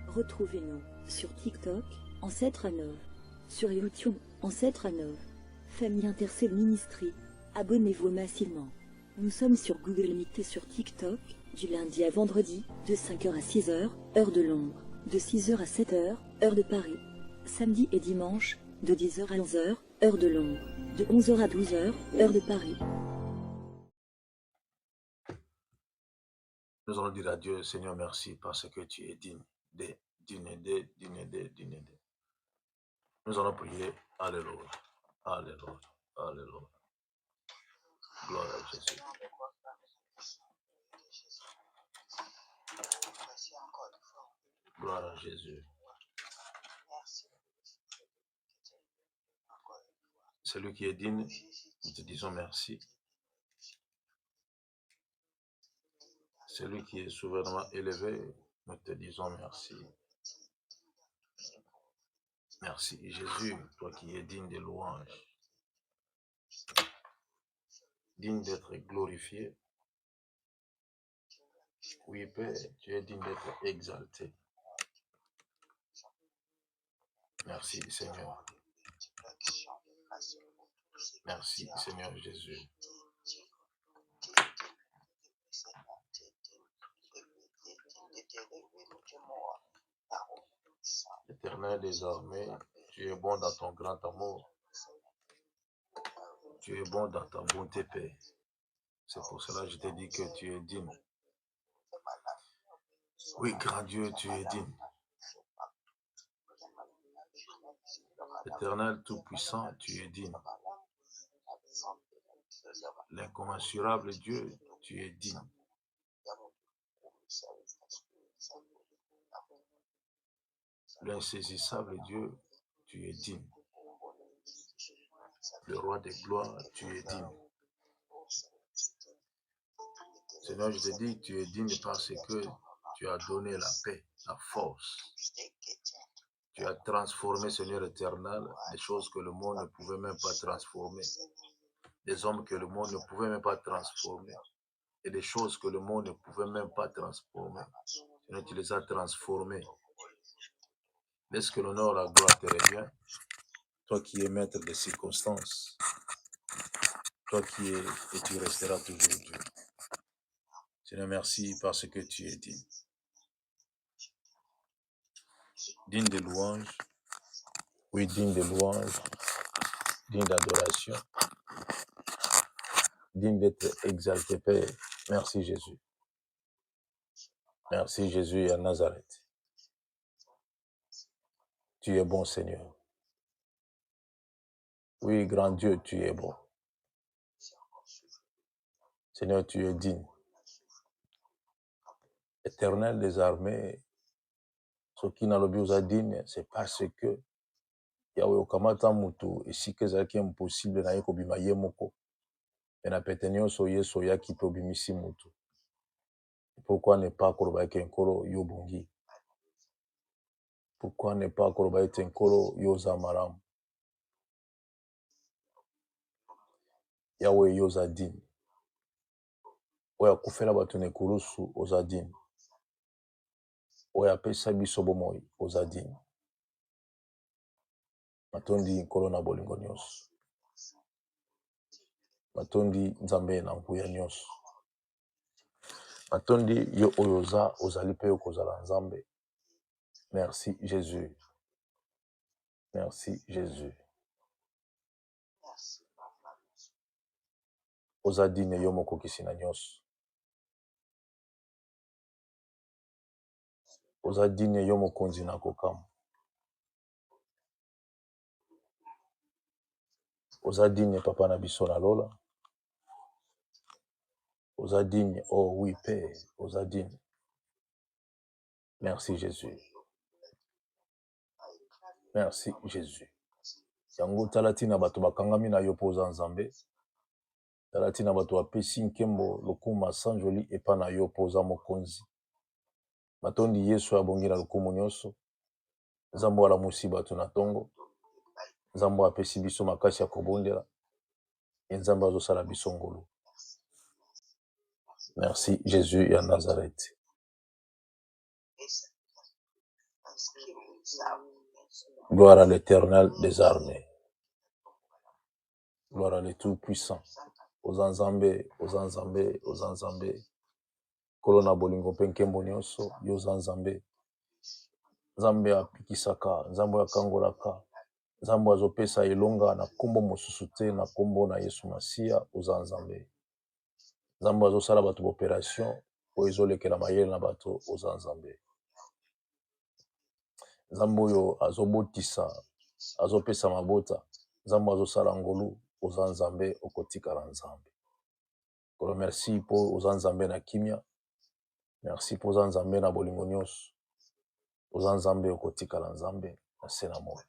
Retrouvez-nous sur TikTok, Ancêtre Anov, sur YouTube, Ancêtre Anov, Famille Intercelle Ministry. Abonnez-vous massivement. Nous sommes sur Google Meet et sur TikTok, du lundi à vendredi, de 5h à 6h, heure de Londres, de 6h à 7h, heure de Paris. Samedi et dimanche, de 10h à 11h, heure de Londres, de 11h à 12h, heure de Paris. Nous allons dire à Dieu, Seigneur, merci parce que tu es digne d'aider. Nous allons prier. Alléluia. Alléluia. Alléluia. Gloire à Jésus. Gloire à Jésus. Celui qui est digne, nous te disons merci. Celui qui est souverainement élevé, nous te disons merci. Merci Jésus, toi qui es digne de louange, digne d'être glorifié. Oui, Père, tu es digne d'être exalté. Merci Seigneur. Merci Seigneur Jésus. Éternel des armées, tu es bon dans ton grand amour. Tu es bon dans ta bonté, Père. C'est pour cela que je te dis que tu es digne. Oui, grand Dieu, tu es digne. Éternel tout-puissant, tu es digne. L'incommensurable Dieu, tu es digne. L'insaisissable Dieu, tu es digne. Le roi des gloires, tu es digne. Seigneur, je te dis que tu es digne parce que tu as donné la paix, la force. Tu as transformé, Seigneur éternel, des choses que le monde ne pouvait même pas transformer. Des hommes que le monde ne pouvait même pas transformer. Et des choses que le monde ne pouvait même pas transformer. Seigneur, tu les as transformées. Laisse que l'honneur et la gloire te reviennent. Toi qui es maître des circonstances. Toi qui es et tu resteras toujours Dieu. Seigneur, merci parce que tu es digne. Digne de louange. Oui, digne de louange. Digne d'adoration. Digne d'être exalté, Père. Merci Jésus. Merci Jésus à Nazareth. Tu es bon, Seigneur. Oui, grand Dieu, tu es bon. Seigneur, tu es digne. Éternel des armées, ce qui n'a le a digne, c'est parce que Yahweh okamata mutu esika ezalaki impossible na ye kobima ye moko. Mais na pete nyonso Yesu oyaki mpe obimisi mutu. Pourquoi ne pas koloba ete nkolo yo bongi? Pourquoi ne pas koloba ete nkolo yo oza malamu? Yahweh yo oza digne. Oyo akufela bato na ekulusu oza digne. Oyo apesa biso bomoi oza digne. Matondi nkolo na bolingo nyonso. Matondi nzambe na nguya nyonso. Matondi yo oyo ozali pe yo kozala nzambe. Merci Jésus. Merci Jésus. Oza digne yo mokokisi na nyonso. Oza digne yo mokonzi na kokamu. Oza digne papa na biso na lola. Oza digne, oh oui Père, oza digne. Merci Jésus. Merci Jésus. Yango talati na bato bakangami na yo poza nzambe. Talati na bato apesi nkembo lokuma sanjoli epa na yo poza mokonzi. Matondi Yesu abongi na lokumu nyonso. Nzambo wala musi bato na tongo. Nzambo apesi biso makasi ya kobondela. Nzambo azosala biso ngolu. Merci Jésus et à Nazareth. Gloire à l'Éternel des armées. Gloire à l'Éternel-Puissant. Aux Anzambé, aux Anzambé, aux Anzambé. Kolona bolingo penkembo nyonso, yo Zanzambé. Nzambe apikisaka, Nzambe akangolaka. Nzambe azopesa elonga na kombo mosusu te na kombo na Yesu Masia oza Nzambe. Nzambe azosala bato bopération oyo ezolekela mayele na bato oza Nzambe. Nzambe oyo azobotisa, azopesa mabota. Nzambe azosala ngolu oza Nzambe okotikala Nzambe. Kolo merci po oza Nzambe na kimia. Merci po oza Nzambe na bolingo nyonso. Oza Nzambe okotikala Nzambe na se na moi.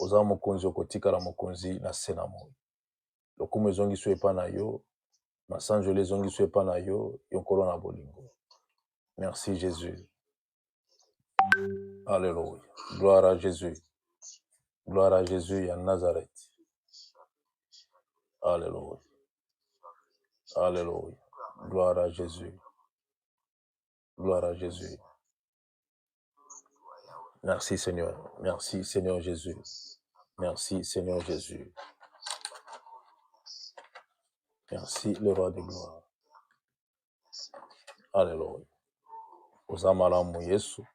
Oza mokonzi okotikala mokonzi na se na moi. Lokumu ezongi so epa na yo, masanjoli ezongi so epa na yo, yonkolo na bolingo. Merci Jésus. Alléluia. Gloire à Jésus. Gloire à Jésus à Nazareth. Alléluia. Alléluia. Gloire à Jésus. Gloire à Jésus. Merci Seigneur. Merci Seigneur Jésus. Merci Seigneur Jésus. Merci le roi de gloire. Alléluia. Oza malamu Yesu.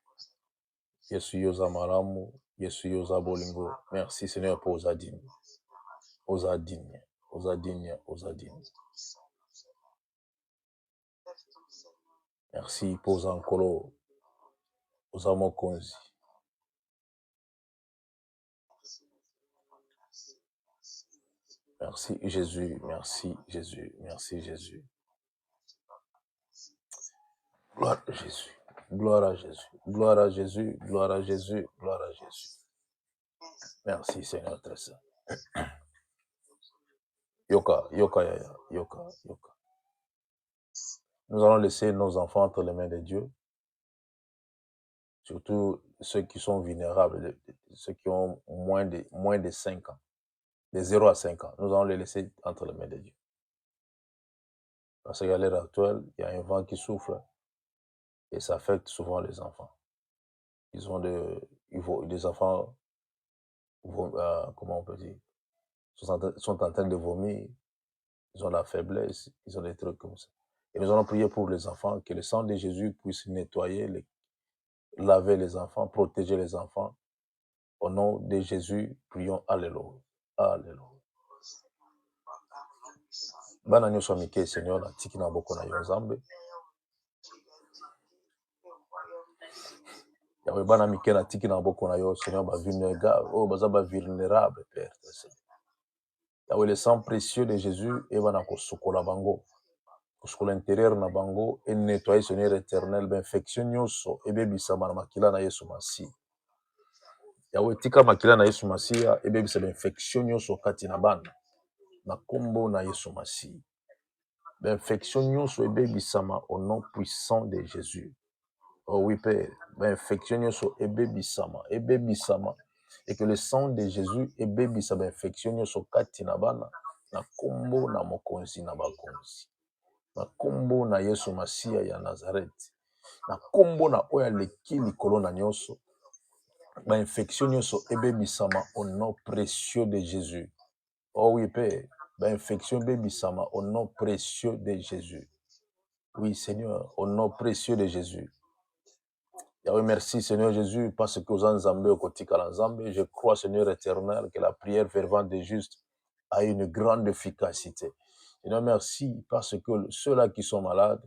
Yesu yoza malamu. Yesu yoza bolingo. Merci Seigneur pour oza digne. Oza digne. Oza digne. Oza digne. Merci pour oza nkolo. Oza mokonzi. Merci Jésus. Merci Jésus. Merci Jésus. Gloire à Jésus. Gloire à Jésus. Gloire à Jésus. Gloire à Jésus. Gloire à Jésus. Merci Seigneur très saint. Yoka, yoka, yaya, yoka, yoka. Nous allons laisser nos enfants entre les mains de Dieu. Surtout ceux qui sont vulnérables, ceux qui ont moins de 5 ans. De 0 à 5 ans. Nous allons les laisser entre les mains de Dieu. Parce qu'à l'heure actuelle, il y a un vent qui souffle et ça affecte souvent les enfants. Ils ont des enfants, comment on peut dire, sont en train de vomir, ils ont la faiblesse, ils ont des trucs comme ça. Et nous allons prier pour les enfants, que le sang de Jésus puisse nettoyer, laver les enfants, protéger les enfants. Au nom de Jésus, prions. Alléluia. Alléluia. Bana nyonso mike Seigneur na tiki na boko na yo Nzambe. Yawe bana mike na tiki na boko na yo Seigneur ba vulnérable, oh baza ba vulnérable Père. Yawe le sang précieux de Jésus et bana ko sokola bango. Ko l'intérieur na bango et nettoyer Seigneur éternel ben infection nyonso et bebisa na makila na Yesu Masi. Yawe tika makila na Yesu Masi et bebisa ben infection nyonso kati na bana. Na kombo na Yesu Masi. L'infection nyonso ebebisama au nom puissant de Jésus. Oh oui, Père. L'infection nyonso ebebisama. Et que le sang de Jésus ebebisama infection nyonso kati na bana. Na kombo na mokonzi na bakonzi. Na kombo na Yesu Masia ya Nazareth. Na kombo na oya leki likolo na nyonso. Infection nyonso ebebisama au nom précieux de Jésus. Oh oui, Père. Infection bébisama au nom précieux de Jésus. Oui, Seigneur, au nom précieux de Jésus. Yahweh, merci, Seigneur Jésus, parce que aux Nzambe, au Kotika Nzambe, je crois, Seigneur éternel, que la prière fervente des justes a une grande efficacité. Seigneur, merci, parce que ceux-là qui sont malades,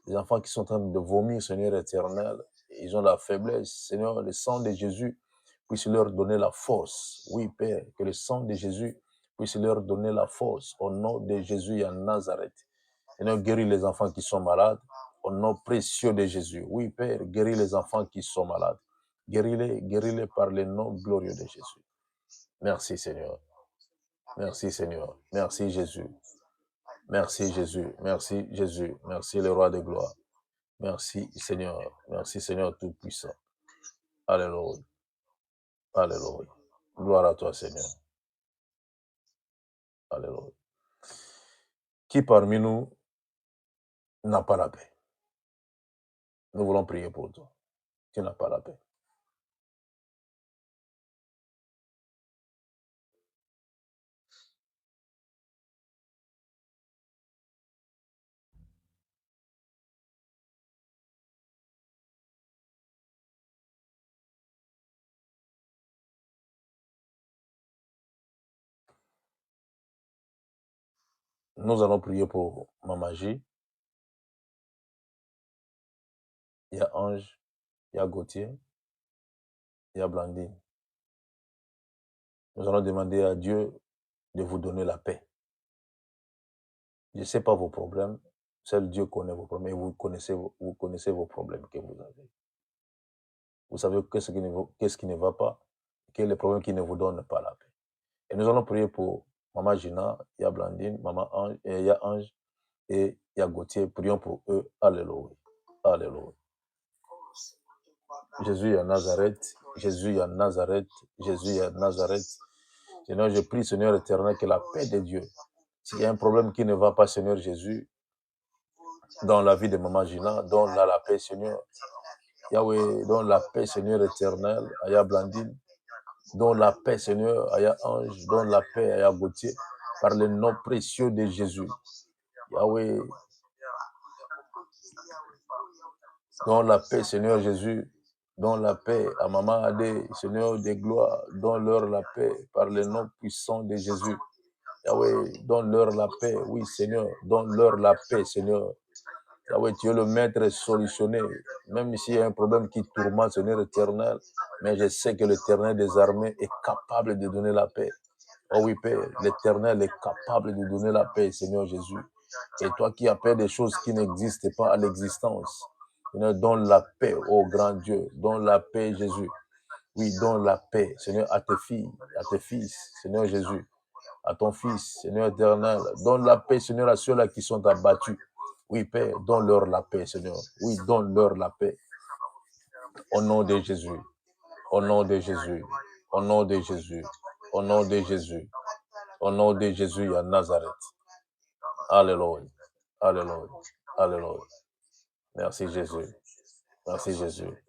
les enfants qui sont en train de vomir, Seigneur éternel, ils ont la faiblesse. Seigneur, le sang de Jésus puisse leur donner la force. Oui, Père, que le sang de Jésus puisse leur donner la force. Au nom de Jésus à Nazareth. Seigneur, guéris les enfants qui sont malades. Au nom précieux de Jésus. Oui, Père, guéris les enfants qui sont malades. Guéris-les par le nom glorieux de Jésus. Merci, Seigneur. Merci, Seigneur. Merci, Jésus. Merci, Jésus. Merci, Jésus. Merci, le roi de gloire. Merci, Seigneur. Merci, Seigneur Tout-Puissant. Alléluia. Alléluia. Gloire à toi, Seigneur. Alléluia. Qui parmi nous n'as pas la paix. Nous voulons prier pour toi. Tu n'as pas la paix. Nous allons prier pour Maman J. Il y a Ange, il y a Gauthier, il y a Blandine. Nous allons demander à Dieu de vous donner la paix. Je ne sais pas vos problèmes. Seul Dieu connaît vos problèmes et vous connaissez vos problèmes que vous avez. Vous savez qu'est-ce qui ne va pas, quels sont les problèmes qui ne vous donnent pas la paix. Et nous allons prier pour Maman Gina, il y a Blandine, Maman Ange, et il y a Ange et il y a Gauthier. Prions pour eux. Alléluia. Alléluia. Jésus à Nazareth, Jésus à Nazareth, Jésus à Nazareth. Seigneur, je prie, Seigneur éternel, que la paix de Dieu, s'il y a un problème qui ne va pas, Seigneur Jésus, dans la vie de Maman Gina, donne-la la paix, Seigneur. Yahweh, donne la paix, Seigneur éternel, Aya Blandine. Donne la paix, Seigneur, Aya Ange. Donne la paix, Aya Gauthier, par le nom précieux de Jésus. Yahweh, donne la paix, Seigneur Jésus. Donne la paix à Maman Adé, Seigneur de gloire. Donne-leur la paix par le nom puissant de Jésus. Yahweh, donne-leur la paix. Oui, Seigneur, donne-leur la paix, Seigneur. Yahweh, tu es le maître solutionné. Même s'il y a un problème qui tourmente, Seigneur éternel, mais je sais que l'Éternel des armées est capable de donner la paix. Oh oui, Père, l'Éternel est capable de donner la paix, Seigneur Jésus. Et toi qui appelles des choses qui n'existent pas à l'existence, Seigneur, donne la paix, oh grand Dieu. Donne la paix, Jésus. Oui, donne la paix, Seigneur, à tes filles, à tes fils, Seigneur Jésus. À ton Fils, Seigneur éternel. Donne la paix, Seigneur, à ceux-là qui sont abattus. Oui, Père, donne-leur la paix, Seigneur. Oui, donne-leur la paix. Au nom de Jésus. Au nom de Jésus. Au nom de Jésus. Au nom de Jésus. Au nom de Jésus à Nazareth. Alléluia. Alléluia. Alléluia. Merci Jésus. Merci Jésus.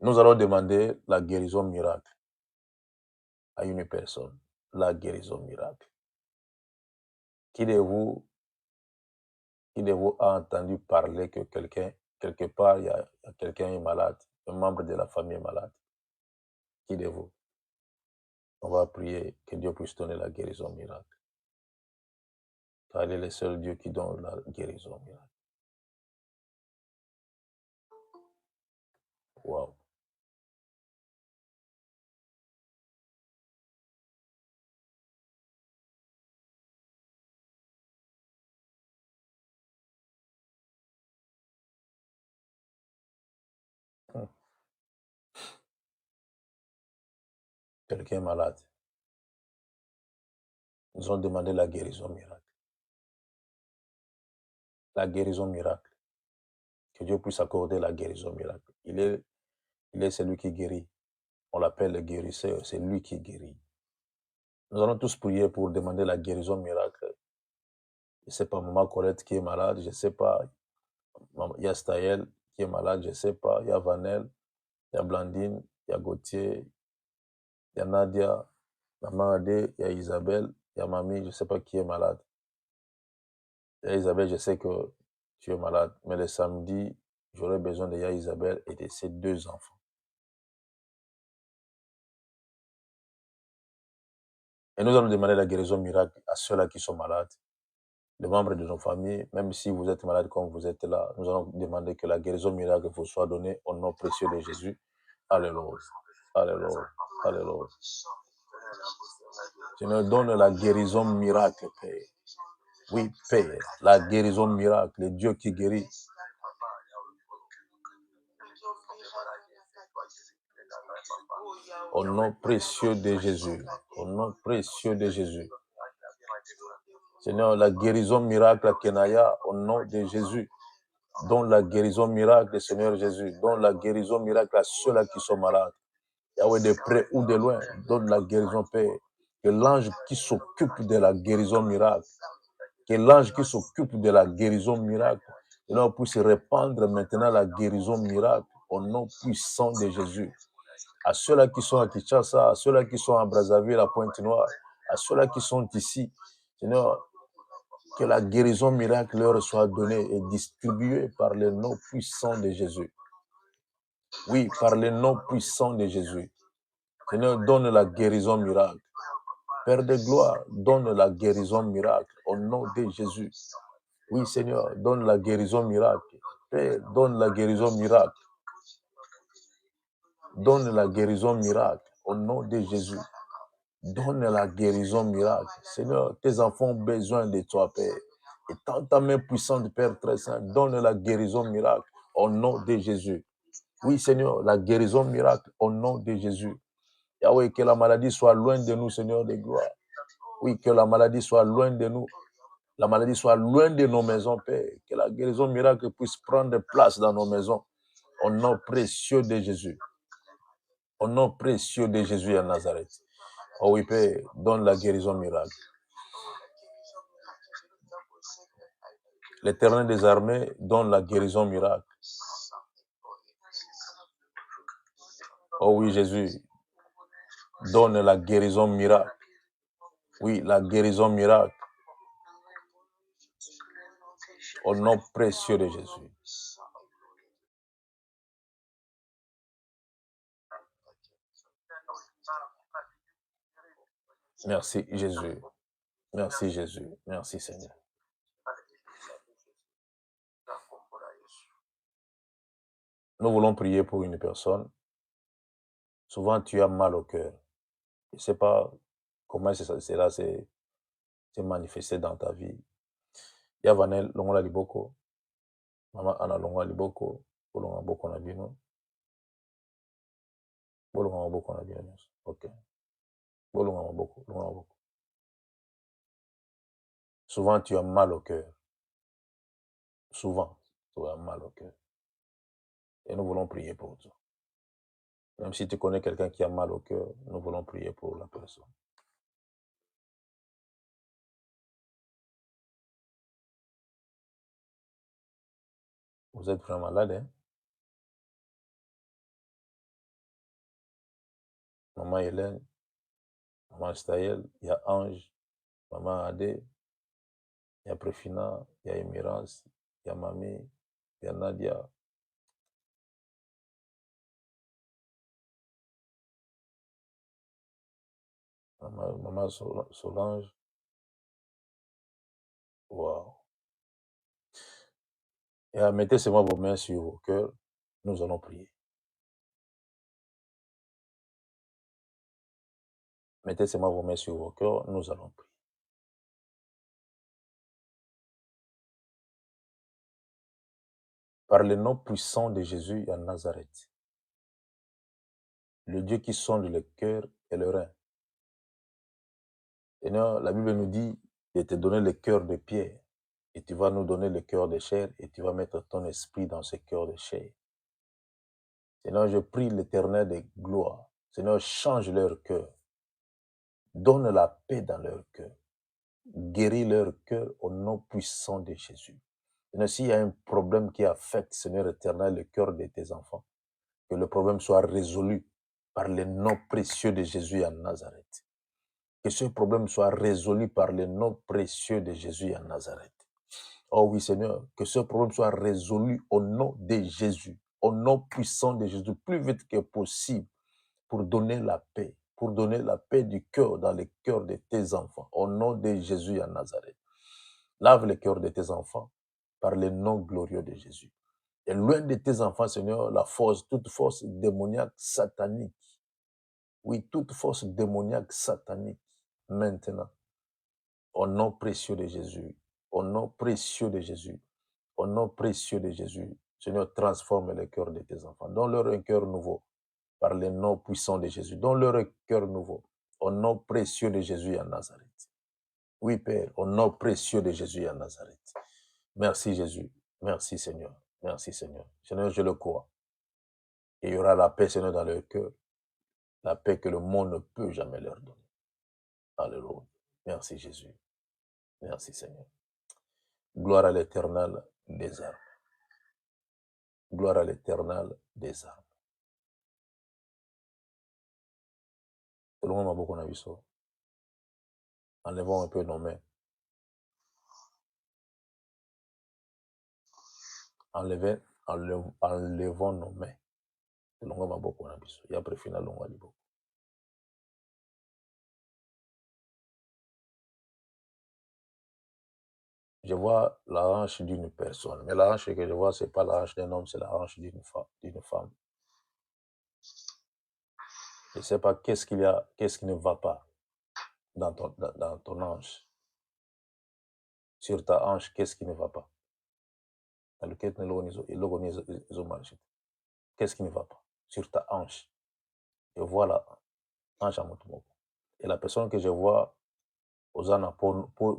Nous allons demander la guérison miracle à une personne. La guérison miracle. Qui de vous a entendu parler que quelqu'un, quelque part, il y a quelqu'un est malade, un membre de la famille est malade? Qui de vous? On va prier que Dieu puisse donner la guérison miracle. Car il est le seul Dieu qui donne la guérison miracle. Wow. Quelqu'un est malade. Nous allons demander la guérison miracle. La guérison miracle. Que Dieu puisse accorder la guérison miracle. Il est celui qui guérit. On l'appelle le guérisseur. C'est lui qui guérit. Nous allons tous prier pour demander la guérison miracle. Je ne sais pas, Maman Colette qui est malade. Je ne sais pas. Il y a Staël qui est malade. Je ne sais pas. Il y a Vanel. Il y a Blandine. Il y a Gauthier. Il y a Nadia. Maman Adé. Il y a Isabelle. Il y a Mamie. Je ne sais pas qui est malade. Il y a Isabelle, je sais que tu es malade. Mais le samedi, j'aurai besoin de Isabelle et de ses 2 enfants. Et nous allons demander la guérison miracle à ceux-là qui sont malades, les membres de nos familles, même si vous êtes malade comme vous êtes là, nous allons demander que la guérison miracle vous soit donnée au nom précieux de Jésus. Alléluia. Alléluia. Alléluia. Seigneur, donne la guérison miracle, Père. Oui, Père, la guérison miracle, le Dieu qui guérit. Au nom précieux de Jésus. Au nom précieux de Jésus. Seigneur, la guérison miracle à Kenaya, au nom de Jésus. Donne la guérison miracle, Seigneur Jésus. Donne la guérison miracle à ceux-là qui sont malades. Yahweh, de près ou de loin, donne la guérison, Père. Que l'ange qui s'occupe de la guérison miracle, Que l'ange qui s'occupe de la guérison miracle, Seigneur, puisse répandre maintenant la guérison miracle au nom puissant de Jésus. À ceux-là qui sont à Kinshasa, à ceux-là qui sont à Brazzaville, à Pointe-Noire, à ceux-là qui sont ici, Seigneur, que la guérison miracle leur soit donnée et distribuée par le nom puissant de Jésus. Oui, par le nom puissant de Jésus. Seigneur, donne la guérison miracle. Père de gloire, donne la guérison miracle au nom de Jésus. Oui, Seigneur, donne la guérison miracle. Père, donne la guérison miracle. Donne la guérison miracle au nom de Jésus. Donne la guérison miracle. Seigneur, tes enfants ont besoin de toi, Père. Et tant ta main puissante, Père très saint, donne la guérison miracle au nom de Jésus. Oui, Seigneur, la guérison miracle au nom de Jésus. Yahweh, que la maladie soit loin de nous, Seigneur de gloire. Oui, que la maladie soit loin de nous. La maladie soit loin de nos maisons, Père. Que la guérison miracle puisse prendre place dans nos maisons. Au nom précieux de Jésus. Au nom précieux de Jésus à Nazareth. Oh oui, Père, donne la guérison miracle. L'Éternel des armées donne la guérison miracle. Oh oui, Jésus, donne la guérison miracle. Oui, la guérison miracle. Au nom précieux de Jésus. Merci Jésus. Merci Jésus. Merci Seigneur. Nous voulons prier pour une personne. Souvent, tu as mal au cœur. Je ne sais pas comment cela s'est manifesté dans ta vie. Il y a Vanel Longola Liboko. Maman Anna Longola Liboko. Bolonga Boko na bino. Bolonga Boko na bino. Ok. Bolonga Boko. Longola Boko. Souvent, tu as mal au cœur. Souvent, tu as mal au cœur. Et nous voulons prier pour toi. Même si tu connais quelqu'un qui a mal au cœur, nous voulons prier pour la personne. Vous êtes vraiment malade, hein? Maman Hélène, Maman Staël, il y a Ange, Maman Adé, il y a Préfina, il y a Émirance, il y a Mamie, il y a Nadia. Maman Solange. Wow. Et mettez seulement vos mains sur vos cœurs, nous allons prier. Mettez seulement vos mains sur vos cœurs, nous allons prier. Par le nom puissant de Jésus à Nazareth, le Dieu qui sonde le cœur et le rein. Seigneur, la Bible nous dit de te donner le cœur de pierre, et tu vas nous donner le cœur de chair, et tu vas mettre ton esprit dans ce cœur de chair. Seigneur, je prie l'Éternel de gloire. Seigneur, change leur cœur. Donne la paix dans leur cœur. Guéris leur cœur au nom puissant de Jésus. Seigneur, s'il y a un problème qui affecte, Seigneur éternel, le cœur de tes enfants, que le problème soit résolu par le nom précieux de Jésus à Nazareth. Que ce problème soit résolu par le nom précieux de Jésus à Nazareth. Oh oui, Seigneur, que ce problème soit résolu au nom de Jésus, au nom puissant de Jésus, plus vite que possible, pour donner la paix du cœur dans le cœur de tes enfants, au nom de Jésus à Nazareth. Lave le cœur de tes enfants par le nom glorieux de Jésus. Et loin de tes enfants, Seigneur, toute force démoniaque satanique. Oui, toute force démoniaque satanique, maintenant, au nom précieux de Jésus, au nom précieux de Jésus, au nom précieux de Jésus, Seigneur, transforme le cœur de tes enfants. Donne-leur un cœur nouveau par le nom puissant de Jésus. Donne-leur un cœur nouveau au nom précieux de Jésus à Nazareth. Oui, Père, au nom précieux de Jésus à Nazareth. Merci Jésus. Merci Seigneur. Merci Seigneur. Seigneur, je le crois. Et il y aura la paix, Seigneur, dans leur cœur. La paix que le monde ne peut jamais leur donner. Alléluia. Merci Jésus. Merci Seigneur. Gloire à l'Éternel des armes. Gloire à l'Éternel des armes. Selon ma beaucoup nabiso. Enlevons un peu nos mains. Enlevons nos mains. Selon ma beaucoup nabiso. Et après final longa libo. Je vois la hanche d'une personne. Mais la hanche que je vois, ce n'est pas la hanche d'un homme, c'est la hanche d'une femme. Je ne sais pas qu'est-ce qu'il y a, qu'est-ce qui ne va pas dans ton hanche. Sur ta hanche, qu'est-ce qui ne va pas? Qu'est-ce qui ne va pas? Sur ta hanche. Je vois la hanche à Motomoko. Et la personne que je vois, aux ânes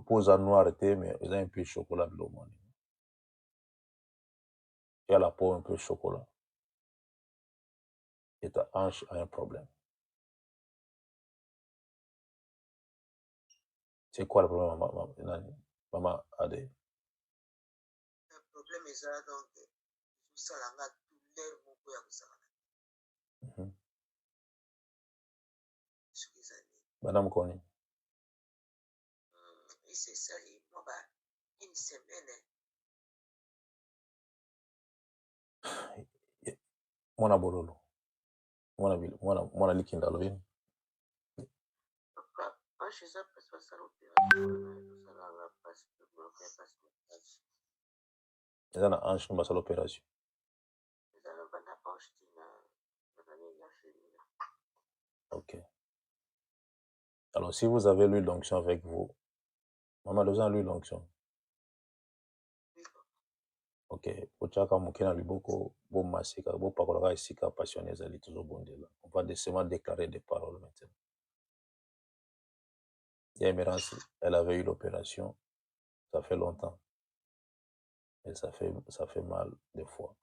pose à noir, mais ils ont un peu de chocolat. Tu as la peau un peu chocolat. Et ta hanche a un problème. C'est quoi le problème, maman Adé? Le problème est ça, donc, ça l'a douleur beaucoup à vous. Madame Koni. Et c'est ça, moi, une semaine. Mwana bololo. Mwana likinda lovini. Je sais pas si ça l'opération. Ils ont un hanche dans l'opération. Ok. Alors, si vous avez l'huile d'onction avec vous, maman, vous avez l'huile d'onction. Ok. Pochaka mukina liboko, bo masika, bo pakola isika passionné zali toujours bondela. On va seulement déclarer des paroles maintenant. Yamérance, elle avait eu l'opération, ça fait longtemps. Et ça fait mal des fois.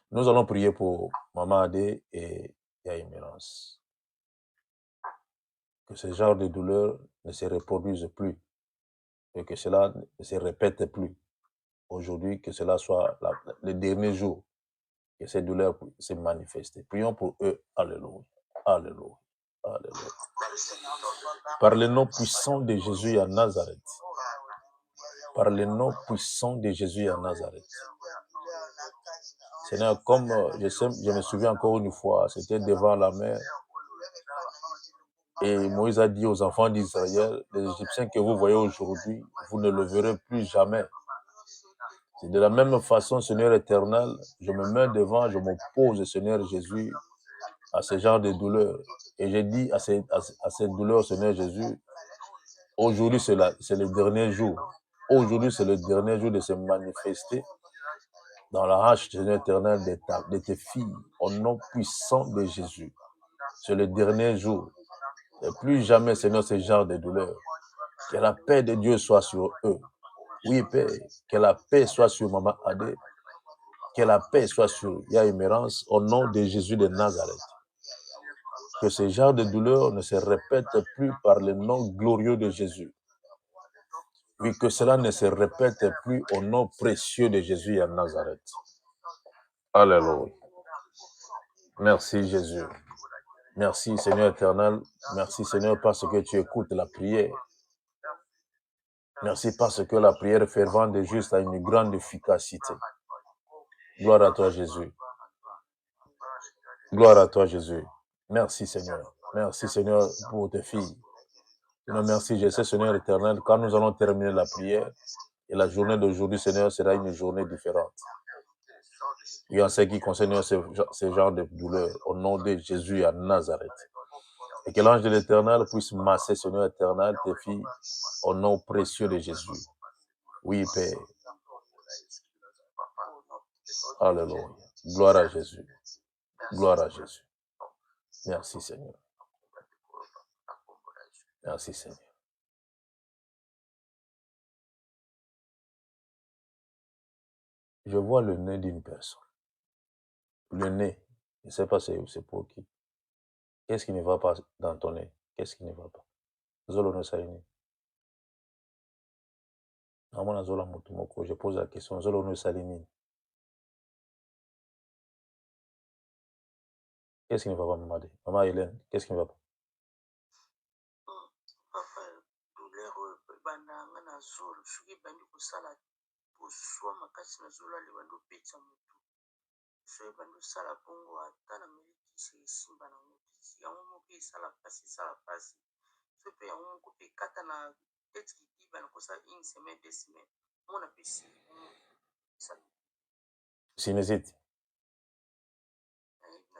Nous allons prier pour Maman Adé et Yamérance. Que ce genre de douleur ne se reproduise plus. Et que cela ne se répète plus. Aujourd'hui, que cela soit le dernier jour que ces douleurs se manifestent. Prions pour eux. Alléluia. Alléluia. Alléluia. Par le nom puissant de Jésus à Nazareth. Par le nom puissant de Jésus à Nazareth. Seigneur, comme je me souviens encore une fois, c'était devant la mer. Et Moïse a dit aux enfants d'Israël, les Égyptiens que vous voyez aujourd'hui, vous ne le verrez plus jamais. C'est de la même façon, Seigneur éternel, je me mets devant, je m'oppose, Seigneur Jésus, à ce genre de douleur. Et j'ai dit à cette douleur, Seigneur Jésus, aujourd'hui c'est le dernier jour. Aujourd'hui c'est le dernier jour de se manifester dans la hache, Seigneur éternel, de tes filles, au nom puissant de Jésus. C'est le dernier jour. Et plus jamais, Seigneur, ce genre de douleur. Que la paix de Dieu soit sur eux. Oui, Père, que la paix soit sur Maman Adé. Que la paix soit sur Yahimérance au nom de Jésus de Nazareth. Que ce genre de douleur ne se répète plus par le nom glorieux de Jésus. Oui, que cela ne se répète plus au nom précieux de Jésus à Nazareth. Alléluia. Merci Jésus. Merci Seigneur éternel. Merci Seigneur parce que tu écoutes la prière. Merci parce que la prière fervente des justes a une grande efficacité. Gloire à toi Jésus. Gloire à toi Jésus. Merci Seigneur. Merci Seigneur pour tes filles. Merci, je sais, Seigneur éternel, quand nous allons terminer la prière, et la journée d'aujourd'hui, Seigneur, sera une journée différente. Et en ce qui concerne ce genre de douleur, au nom de Jésus à Nazareth. Et que l'ange de l'éternel puisse masser, Seigneur éternel, tes filles, au nom précieux de Jésus. Oui, Père. Alléluia. Gloire à Jésus. Gloire à Jésus. Merci, Seigneur. Merci, Seigneur. Je vois le nez d'une personne. Le nez. Je ne sais pas c'est pour qui. Qu'est-ce qui ne va pas dans ton nez? Qu'est-ce qui ne va pas? Zolo ne saini. Namona Zola Motumoko, je pose la question. Zolo no Salinine. Qu'est-ce qui ne va pas, Maman? Maman Hélène, qu'est-ce qui ne va pas? Papa, douleur bandanga na zolo soki ebandi kosala poswa makasi na zolo alebandi opetisa motu so ebandi osala bongo ata na melikisi esimba nango yango moko esala mpasi so mpe yango moko mpe ekata na peut-être ibana kosala une semaine 2 semaines mona mpe Sinésite.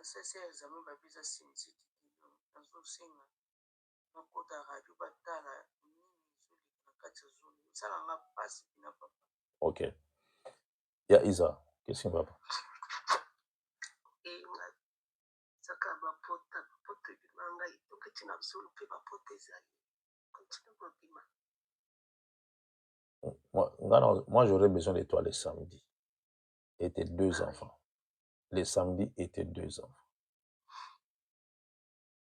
na sese ya examen babisa sinésite nazosenga nakota radio batala nini ezoleka na kati ya zolo esalanga mpasi mpina papa. Ok. Ya Isa, qu'est-ce qui ne va pas? Saka bapota na ngai toketi na zolo mpe bapota ezali continue kobima. Moi, j'aurais besoin de toi le samedi. Et tes 2 enfants. Les samedis et tes 2 enfants.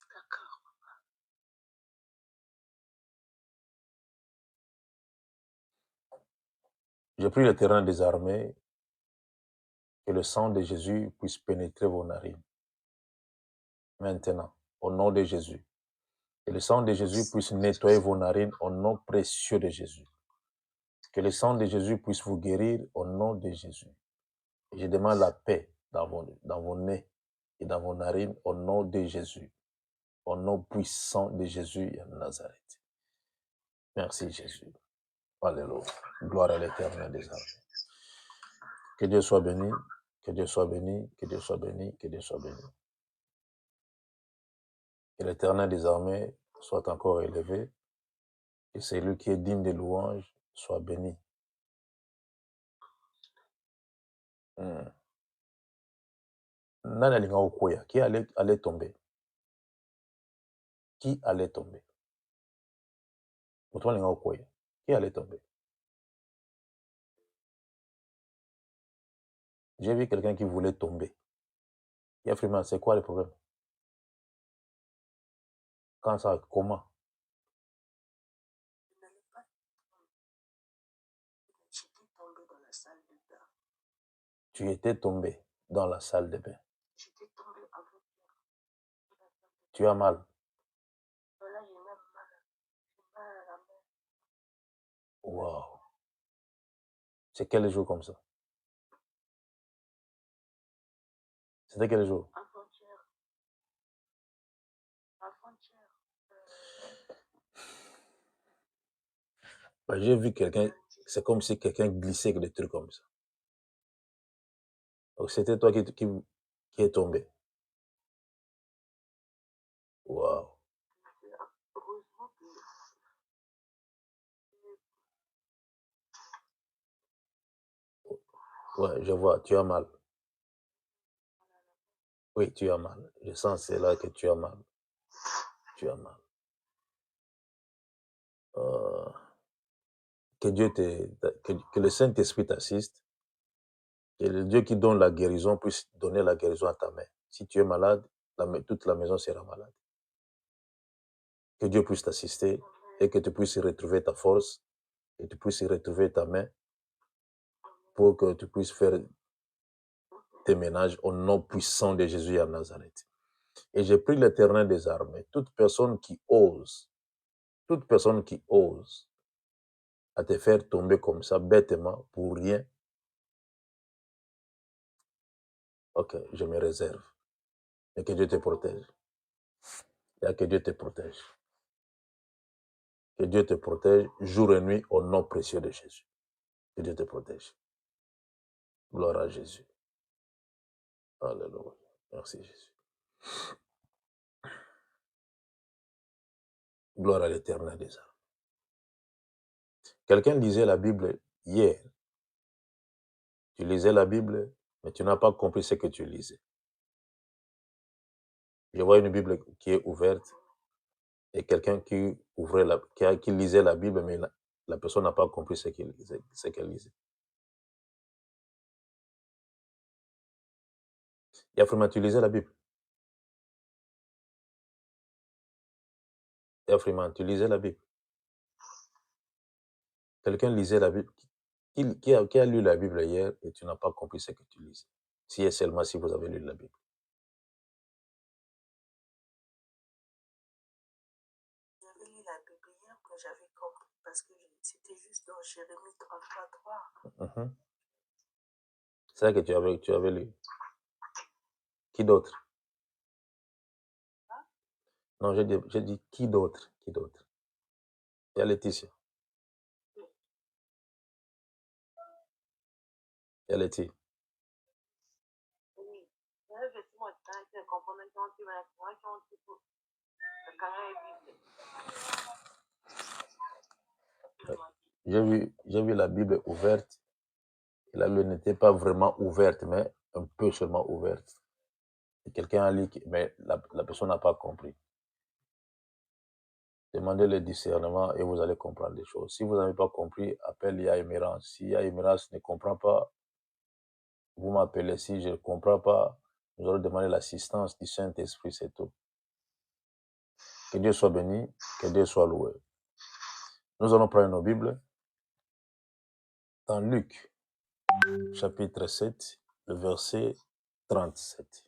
D'accord. Je prie l'Éternel des armées que le sang de Jésus puisse pénétrer vos narines. Maintenant, au nom de Jésus. Que le sang de Jésus puisse nettoyer vos narines au nom précieux de Jésus. Que le sang de Jésus puisse vous guérir au nom de Jésus. Et je demande la paix dans vos nez et dans vos narines au nom de Jésus. Au nom puissant de Jésus de Nazareth. Merci Jésus. Alléluia. Gloire à l'Éternel des armées. Que Dieu soit béni, que Dieu soit béni, que Dieu soit béni, que Dieu soit béni. Que l'Éternel des armées soit encore élevé, que celui qui est digne de louange soit béni. Nani alinga okoya? Qui allait tomber? Qui allait tomber? Moto alinga okoya? Qui allait tomber? J'ai vu quelqu'un qui voulait tomber. Yafrima, c'est quoi le problème? Quand ça, comment? Tu étais tombé dans la salle de bain. J'étais tombée avec Tu as mal. voilà, j'ai même mal. J'ai mal à la main. Wow. C'est quel jour comme ça? C'était quel jour? Avant-hier. Bah, j'ai vu quelqu'un, c'est comme si quelqu'un glissait avec des trucs comme ça. Donc c'était toi qui est tombé. Wow. Heureusement que Ouais, je vois, tu as mal. Oui, tu as mal. Je sens c'est là que tu as mal. Tu as mal. Que Dieu que le Saint-Esprit t'assiste. Que le Dieu qui donne la guérison puisse donner la guérison à ta main. Si tu es malade, toute la maison sera malade. Que Dieu puisse t'assister et que tu puisses retrouver ta force et tu puisses retrouver ta main pour que tu puisses faire tes ménages au nom puissant de Jésus à Nazareth. Et j'ai pris l'Éternel des armées, toute personne qui ose à te faire tomber comme ça, bêtement, pour rien, ok, je me réserve. Et que Dieu te protège. Et que Dieu te protège. Que Dieu te protège jour et nuit au nom précieux de Jésus. Que Dieu te protège. Gloire à Jésus. Alléluia. Merci Jésus. Gloire à l'Éternel des armées. Quelqu'un lisait la Bible hier. Tu lisais la Bible, mais tu n'as pas compris ce que tu lisais. Je vois une Bible qui est ouverte et quelqu'un qui lisait la Bible, mais la personne n'a pas compris ce qu'elle lisait. Yafrima, tu lisais la Bible? Yafrima, tu lisais la Bible? Quelqu'un lisait la Bible? Qui a lu la Bible hier et tu n'as pas compris ce que tu lis? Si et seulement si vous avez lu la Bible. J'avais lu la Bible hier, mais j'avais compris parce que c'était juste dans Jérémie 33:3. Mhm. C'est ça que tu avais lu. Qui d'autre? Hein? Non, j'ai dit qui d'autre? Qui d'autre? Il y a Laetitia. Il y a Laetitia. Oui. Effectivement, c'est comprendre quand tu vas quand tu peux. Quand J'ai vu la Bible ouverte. Et la Bible n'était pas vraiment ouverte, mais un peu seulement ouverte. Et quelqu'un a lu, mais la personne n'a pas compris. Demandez le discernement et vous allez comprendre les choses. Si vous n'avez pas compris, appelle Yah Emirance. Si Yah Emirance ne comprend pas, vous m'appelez. Si je ne comprends pas, nous allons demander l'assistance du Saint-Esprit, c'est tout. Que Dieu soit béni, que Dieu soit loué. Nous allons prendre nos Bibles dans Luc, chapitre 7, le verset 37.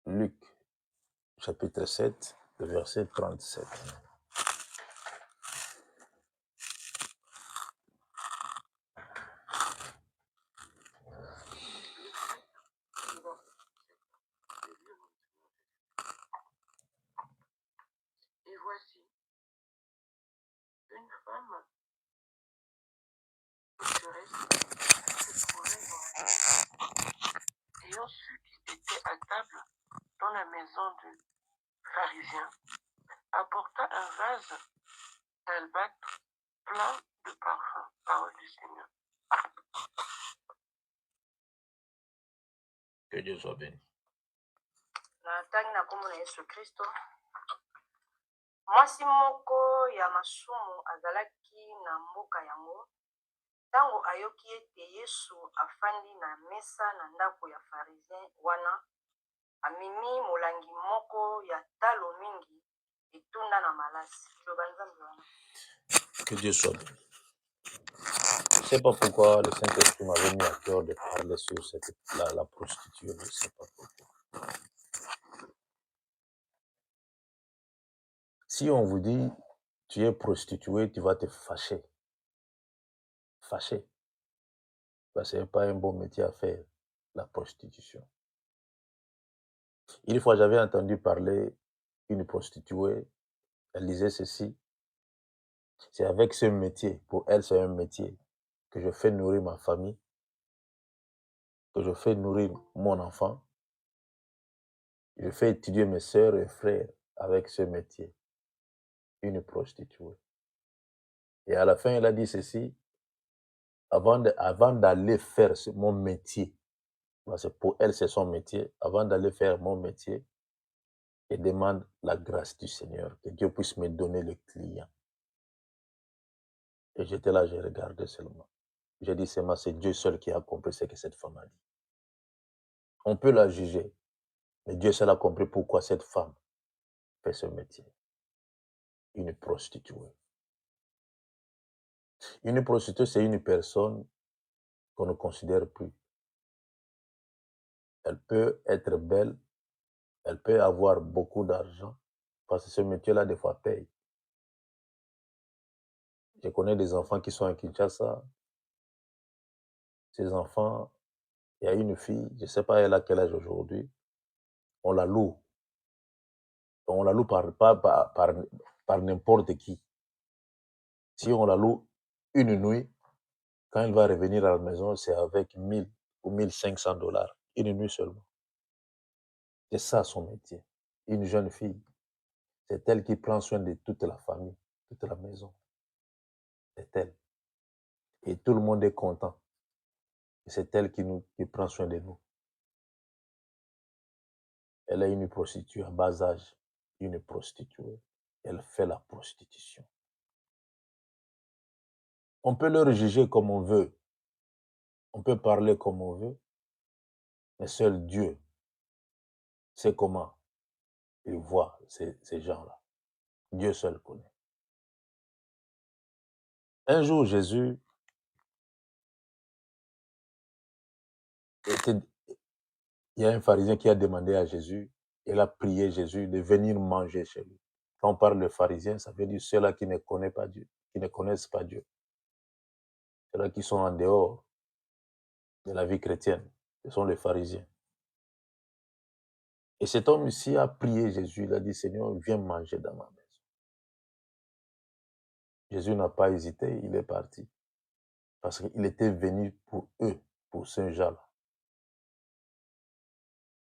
Luc, chapitre 7, le verset 37. Et voici, une femme se trouvait ayant su qu'il était à table dans la maison du pharisien, apporta un vase d'albâtre plein de parfums. Parole du Seigneur. Que Dieu soit béni. Na ntangi na kombo na Yesu Kristo, mwasi moko ya masumu azalaki na mboka yango. Ntango ayoki ete Yesu afandi na mesa na ndako ya pharisien wana, amemi molangi moko ya talo mingi etunda na malasi. Liloba Nzambe wana. Que Dieu soit béni. Je ne sais pas pourquoi le Saint-Esprit m'avait mis à cœur de parler sur la prostituée. Je ne sais pas pourquoi. Si on vous dit, tu es prostituée, tu vas te fâcher. Fâcher. Ce n'est pas un bon métier à faire, la prostitution. Une fois, j'avais entendu parler d'une prostituée. Elle disait ceci. C'est avec ce métier, pour elle, c'est un métier, que je fais nourrir ma famille, que je fais nourrir mon enfant. Je fais étudier mes sœurs et frères avec ce métier. Une prostituée. Et à la fin, elle a dit ceci, avant d'aller faire mon métier, parce que pour elle, c'est son métier, avant d'aller faire mon métier, elle demande la grâce du Seigneur, que Dieu puisse me donner le client. Et j'étais là, je regardais seulement. J'ai dit seulement, c'est Dieu seul qui a compris ce que cette femme a dit. On peut la juger, mais Dieu seul a compris pourquoi cette femme fait ce métier. Une prostituée. Une prostituée, c'est une personne qu'on ne considère plus. Elle peut être belle, elle peut avoir beaucoup d'argent, parce que ce métier-là, des fois, paye. Je connais des enfants qui sont à Kinshasa. Ces enfants, il y a une fille, je ne sais pas elle a quel âge aujourd'hui, on la loue. On la loue par n'importe qui. Si on la loue une nuit, quand elle va revenir à la maison, c'est avec 1000 ou 1500 $. Une nuit seulement. C'est ça son métier. Une jeune fille, c'est elle qui prend soin de toute la famille, toute la maison. C'est elle. Et tout le monde est content. Et c'est elle qui prend soin de nous. Elle est une prostituée à bas âge, une prostituée. Elle fait la prostitution. On peut leur juger comme on veut. On peut parler comme on veut. Mais seul Dieu sait comment il voit ces gens-là. Dieu seul connaît. Un jour, Jésus était... Il y a un pharisien qui a demandé à Jésus, il a prié Jésus de venir manger chez lui. Quand on parle de pharisiens, ça veut dire ceux-là qui ne connaissent pas Dieu, qui ne connaissent pas Dieu. Ceux-là qui sont en dehors de la vie chrétienne, ce sont les pharisiens. Et cet homme ici a prié Jésus, il a dit, Seigneur, viens manger dans ma maison. Jésus n'a pas hésité, il est parti. Parce qu'il était venu pour eux, pour ces gens-là.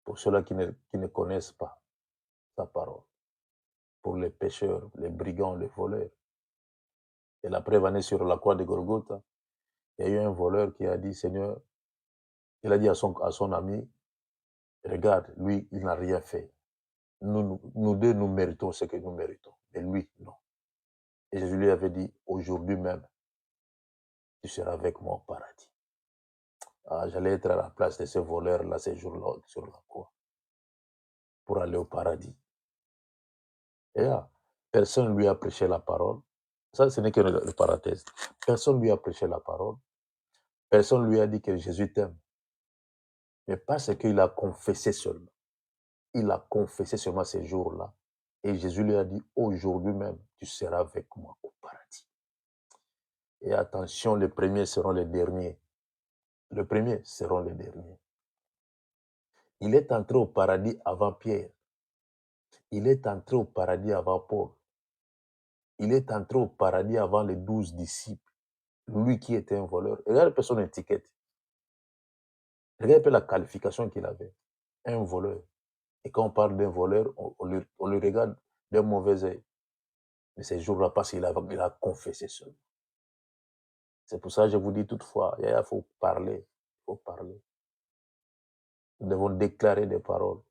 Pour ceux-là qui ne connaissent pas sa parole. Pour les pécheurs, les brigands, les voleurs. Et la preuve en est sur la croix de Golgotha. Il y a eu un voleur qui a dit, Seigneur, il a dit à son ami, regarde, lui, il n'a rien fait. Nous deux, nous méritons ce que nous méritons. Mais lui, non. Et Jésus lui avait dit, aujourd'hui même, tu seras avec moi au paradis. Ah, j'allais être à la place de ce voleur-là, ces jours-là, sur la croix, pour aller au paradis. Et là, personne ne lui a prêché la parole. Ça, ce n'est que le parenthèse. Personne ne lui a prêché la parole. Personne ne lui a dit que Jésus t'aime. Mais parce qu'il a confessé seulement. Il a confessé seulement ces jours-là. Et Jésus lui a dit, aujourd'hui même, tu seras avec moi au paradis. Et attention, les premiers seront les derniers. Les premiers seront les derniers. Il est entré au paradis avant Pierre. Il est entré au paradis avant Paul. Il est entré au paradis avant les 12 disciples. Lui qui était un voleur. Regarde un peu son étiquette. Regarde un peu la qualification qu'il avait. Un voleur. Et quand on parle d'un voleur, on le regarde d'un mauvais œil. Mais ces jours-là, parce qu'il a confessé seul. C'est pour ça que je vous dis toutefois, il faut parler. Il faut parler. Nous devons déclarer des paroles.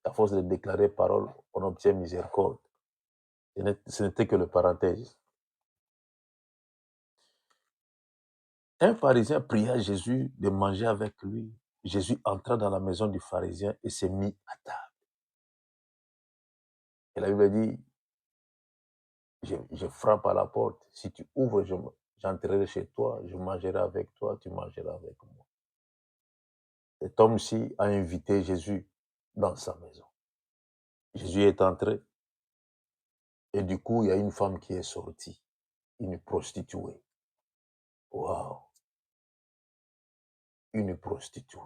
À force de déclarer paroles, on obtient miséricorde. Ce n'était que le parenthèse. Un pharisien pria Jésus de manger avec lui. Jésus entra dans la maison du pharisien et s'est mis à table. Et la Bible dit, je frappe à la porte. Si tu ouvres, j'entrerai chez toi, je mangerai avec toi, tu mangeras avec moi. Cet homme-ci a invité Jésus dans sa maison. Jésus est entré. Et du coup, il y a une femme qui est sortie. Une prostituée. Waouh! Une prostituée.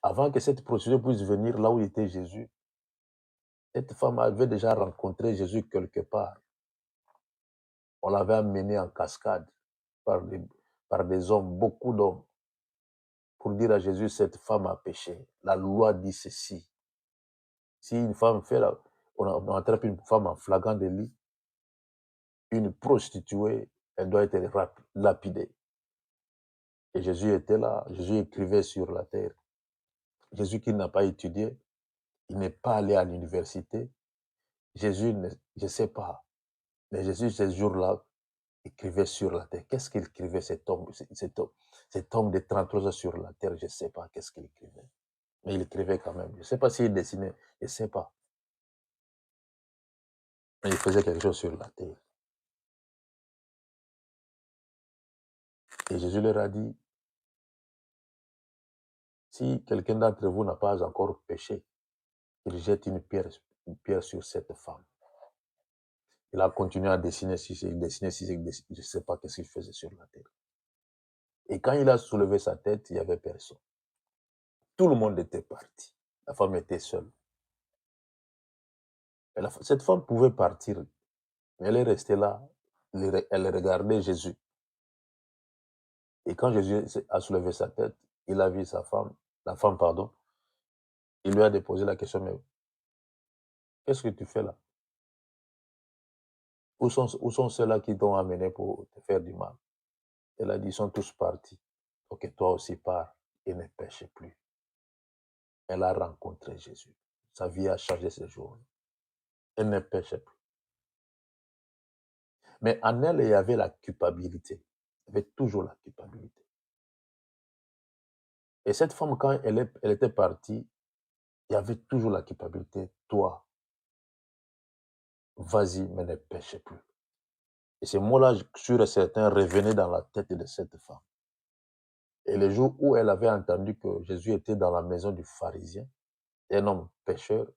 Avant que cette prostituée puisse venir là où était Jésus, cette femme avait déjà rencontré Jésus quelque part. On l'avait amené en cascade par des hommes, beaucoup d'hommes, pour dire à Jésus, cette femme a péché. La loi dit ceci. Si une femme fait on attrape une femme en flagrant délit, une prostituée, elle doit être lapidée. Et Jésus était là, Jésus écrivait sur la terre. Jésus qui n'a pas étudié, il n'est pas allé à l'université. Jésus, je ne sais pas, mais Jésus, ces jours-là, écrivait sur la terre. Qu'est-ce qu'il écrivait, cet homme de 33 ans sur la terre? Je ne sais pas qu'est-ce qu'il écrivait. Mais il écrivait quand même. Je ne sais pas s'il dessinait, je ne sais pas. Mais il faisait quelque chose sur la terre. Et Jésus leur a dit, si quelqu'un d'entre vous n'a pas encore péché, il jette une pierre sur cette femme. Il a continué à dessiner, je ne sais pas qu'est-ce qu'il faisait sur la terre. Et quand il a soulevé sa tête, il n'y avait personne. Tout le monde était parti. La femme était seule. Et cette femme pouvait partir, mais elle est restée là. Elle regardait Jésus. Et quand Jésus a soulevé sa tête, il a vu la femme, pardon. Il lui a déposé la question, mais qu'est-ce que tu fais là? Où sont ceux-là qui t'ont amené pour te faire du mal? Elle a dit, ils sont tous partis. Ok, toi aussi pars et ne pêche plus. Elle a rencontré Jésus. Sa vie a changé ce jour. Elle ne pêche plus. Mais en elle, il y avait la culpabilité. Il y avait toujours la culpabilité. Et cette femme, quand elle était partie, il y avait toujours la culpabilité. Toi, vas-y, mais ne pêche plus. Et ces mots-là, sûr et certain, revenaient dans la tête de cette femme. Et le jour où elle avait entendu que Jésus était dans la maison du pharisien, un homme pécheur,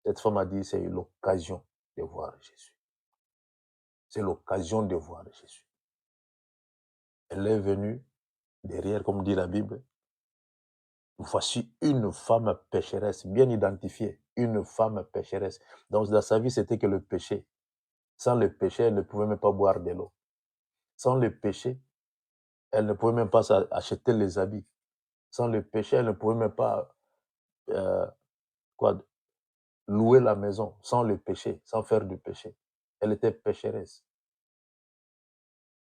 cette femme a dit, c'est l'occasion de voir Jésus. C'est l'occasion de voir Jésus. Elle est venue derrière, comme dit la Bible. Voici une femme pécheresse, bien identifiée, une femme pécheresse. Donc, dans sa vie, c'était que le péché. Sans le péché, elle ne pouvait même pas boire de l'eau. Sans le péché, elle ne pouvait même pas acheter les habits. Sans le péché, elle ne pouvait même pas euh, louer la maison. Sans le péché, sans faire du péché. Elle était pécheresse.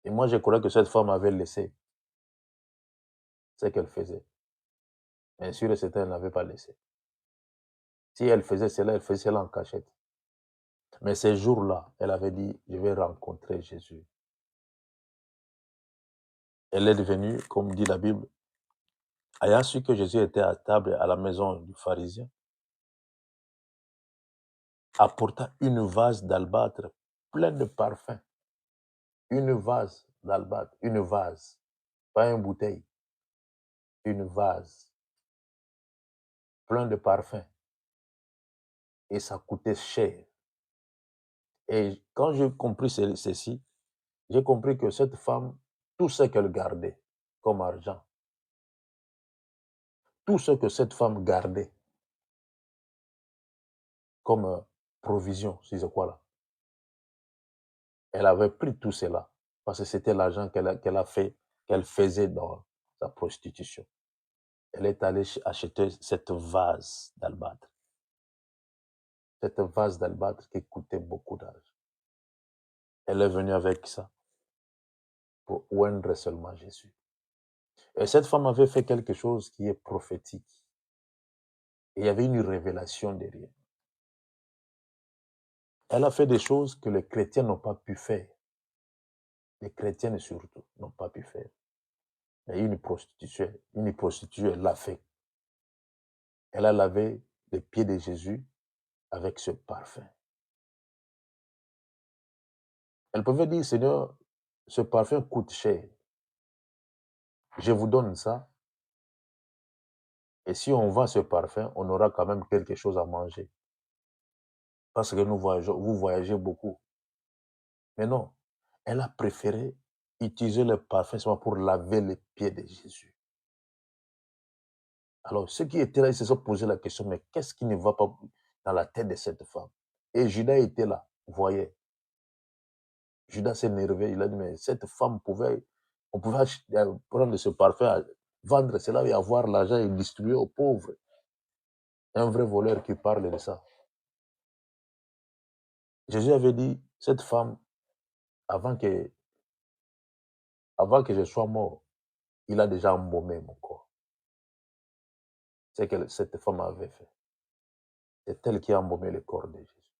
Et moi, je croyais que cette femme avait laissé ce qu'elle faisait. Bien sûr, elle n'avait pas laissé. Si elle faisait cela en cachette. Mais ces jours-là, elle avait dit, je vais rencontrer Jésus. Elle est devenue, comme dit la Bible, ayant su que Jésus était à table à la maison du pharisien, apporta une vase d'albâtre pleine de parfums. Une vase d'albâtre, une vase, pas une bouteille, une vase pleine de parfums. Et ça coûtait cher. Et quand j'ai compris ceci, j'ai compris que cette femme, tout ce qu'elle gardait comme argent, tout ce que cette femme gardait comme provision, si c'est quoi là, elle avait pris tout cela parce que c'était l'argent qu'elle faisait dans sa prostitution. Elle est allée acheter cette vase d'albâtre. Cette vase d'albâtre qui coûtait beaucoup d'argent. Elle est venue avec ça pour oindre seulement Jésus. Et cette femme avait fait quelque chose qui est prophétique. Et il y avait une révélation derrière. Elle a fait des choses que les chrétiens n'ont pas pu faire. Les chrétiennes surtout n'ont pas pu faire. Mais une prostituée l'a fait. Elle a lavé les pieds de Jésus avec ce parfum. Elle pouvait dire, Seigneur, ce parfum coûte cher. Je vous donne ça. Et si on vend ce parfum, on aura quand même quelque chose à manger. Parce que vous voyagez beaucoup. Mais non, elle a préféré utiliser le parfum seulement pour laver les pieds de Jésus. Alors, ceux qui étaient là, ils se sont posé la question, mais qu'est-ce qui ne va pas dans la tête de cette femme? Et Judas était là, vous voyez. Judas s'est énervé, il a dit, mais cette femme on pouvait prendre ce parfum, vendre cela et avoir l'argent et distribuer aux pauvres. Un vrai voleur qui parle de ça. Jésus avait dit, cette femme, avant que je sois mort, il a déjà embaumé mon corps. C'est ce que cette femme avait fait. C'est elle qui a embaumé le corps de Jésus.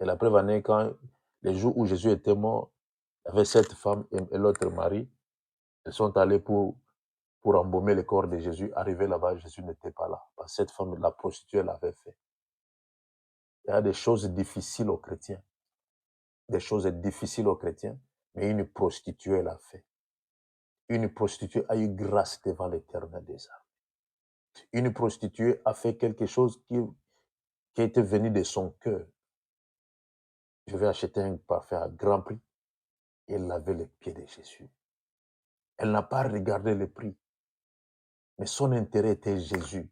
Et la preuve en est quand, les jours où Jésus était mort, il y avait cette femme et l'autre mari, ils sont allés pour embaumer le corps de Jésus. Arrivé là-bas, Jésus n'était pas là. Parce que cette femme, la prostituée, l'avait fait. Il y a des choses difficiles aux chrétiens. Des choses difficiles aux chrétiens, mais une prostituée l'a fait. Une prostituée a eu grâce devant l'Éternel des armées. Une prostituée a fait quelque chose qui était venu de son cœur. Je vais acheter un parfum à grand prix et laver les pieds de Jésus. Elle n'a pas regardé le prix, mais son intérêt était Jésus.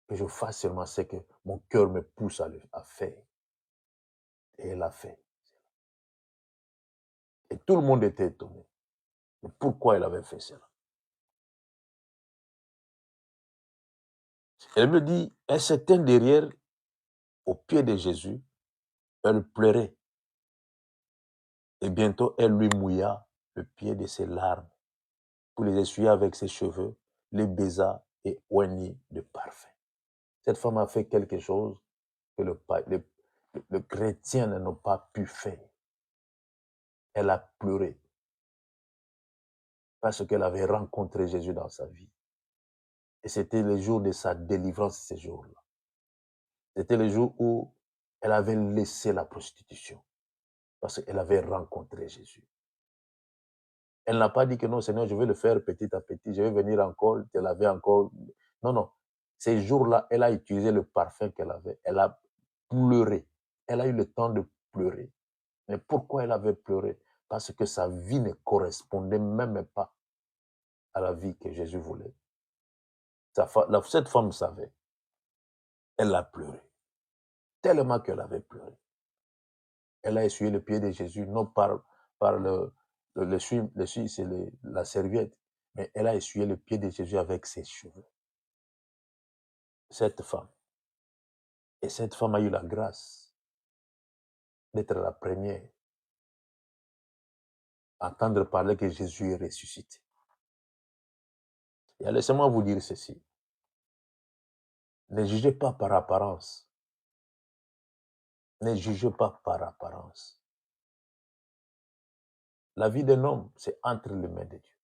Que je fasse seulement ce que mon cœur me pousse à faire. Et elle a fait. Et tout le monde était étonné. Mais pourquoi elle avait fait cela? Elle me dit, elle s'éteint derrière, au pied de Jésus, elle pleurait. Et bientôt, elle lui mouilla le pied de ses larmes pour les essuyer avec ses cheveux, les baisa et oignit de parfum. Cette femme a fait quelque chose que le chrétien n'a pas pu faire. Elle a pleuré parce qu'elle avait rencontré Jésus dans sa vie. Et c'était le jour de sa délivrance, ces jours-là. C'était le jour où Elle avait laissé la prostitution parce qu'elle avait rencontré Jésus. Elle n'a pas dit que non, Seigneur, je vais le faire petit à petit, je vais venir encore, te laver encore. Non, non. Ces jours-là, elle a utilisé le parfum qu'elle avait. Elle a pleuré. Elle a eu le temps de pleurer. Mais pourquoi elle avait pleuré? Parce que sa vie ne correspondait même pas à la vie que Jésus voulait. Cette femme savait. Elle a pleuré. Tellement qu'elle avait pleuré. Elle a essuyé le pied de Jésus, non par l'essuie, c'est la serviette, mais elle a essuyé le pied de Jésus avec ses cheveux. Cette femme. Et cette femme a eu la grâce d'être la première à entendre parler que Jésus est ressuscité. Et laissez-moi vous dire ceci. Ne jugez pas par apparence. Ne jugez pas par apparence. La vie d'un homme, c'est entre les mains de Dieu.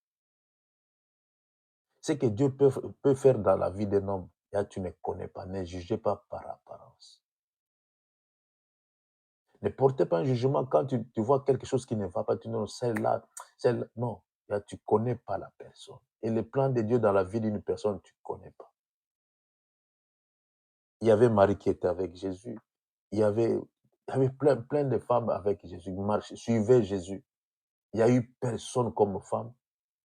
Ce que Dieu peut faire dans la vie d'un homme, là, tu ne connais pas. Ne jugez pas par apparence. Ne portez pas un jugement quand tu vois quelque chose qui ne va pas. Tu dis non, celle-là, non. Là, tu ne connais pas la personne. Et le plan de Dieu dans la vie d'une personne, tu ne connais pas. Il y avait Marie qui était avec Jésus. Il y avait plein de femmes avec Jésus, suivaient Jésus. Il n'y a eu personne comme femme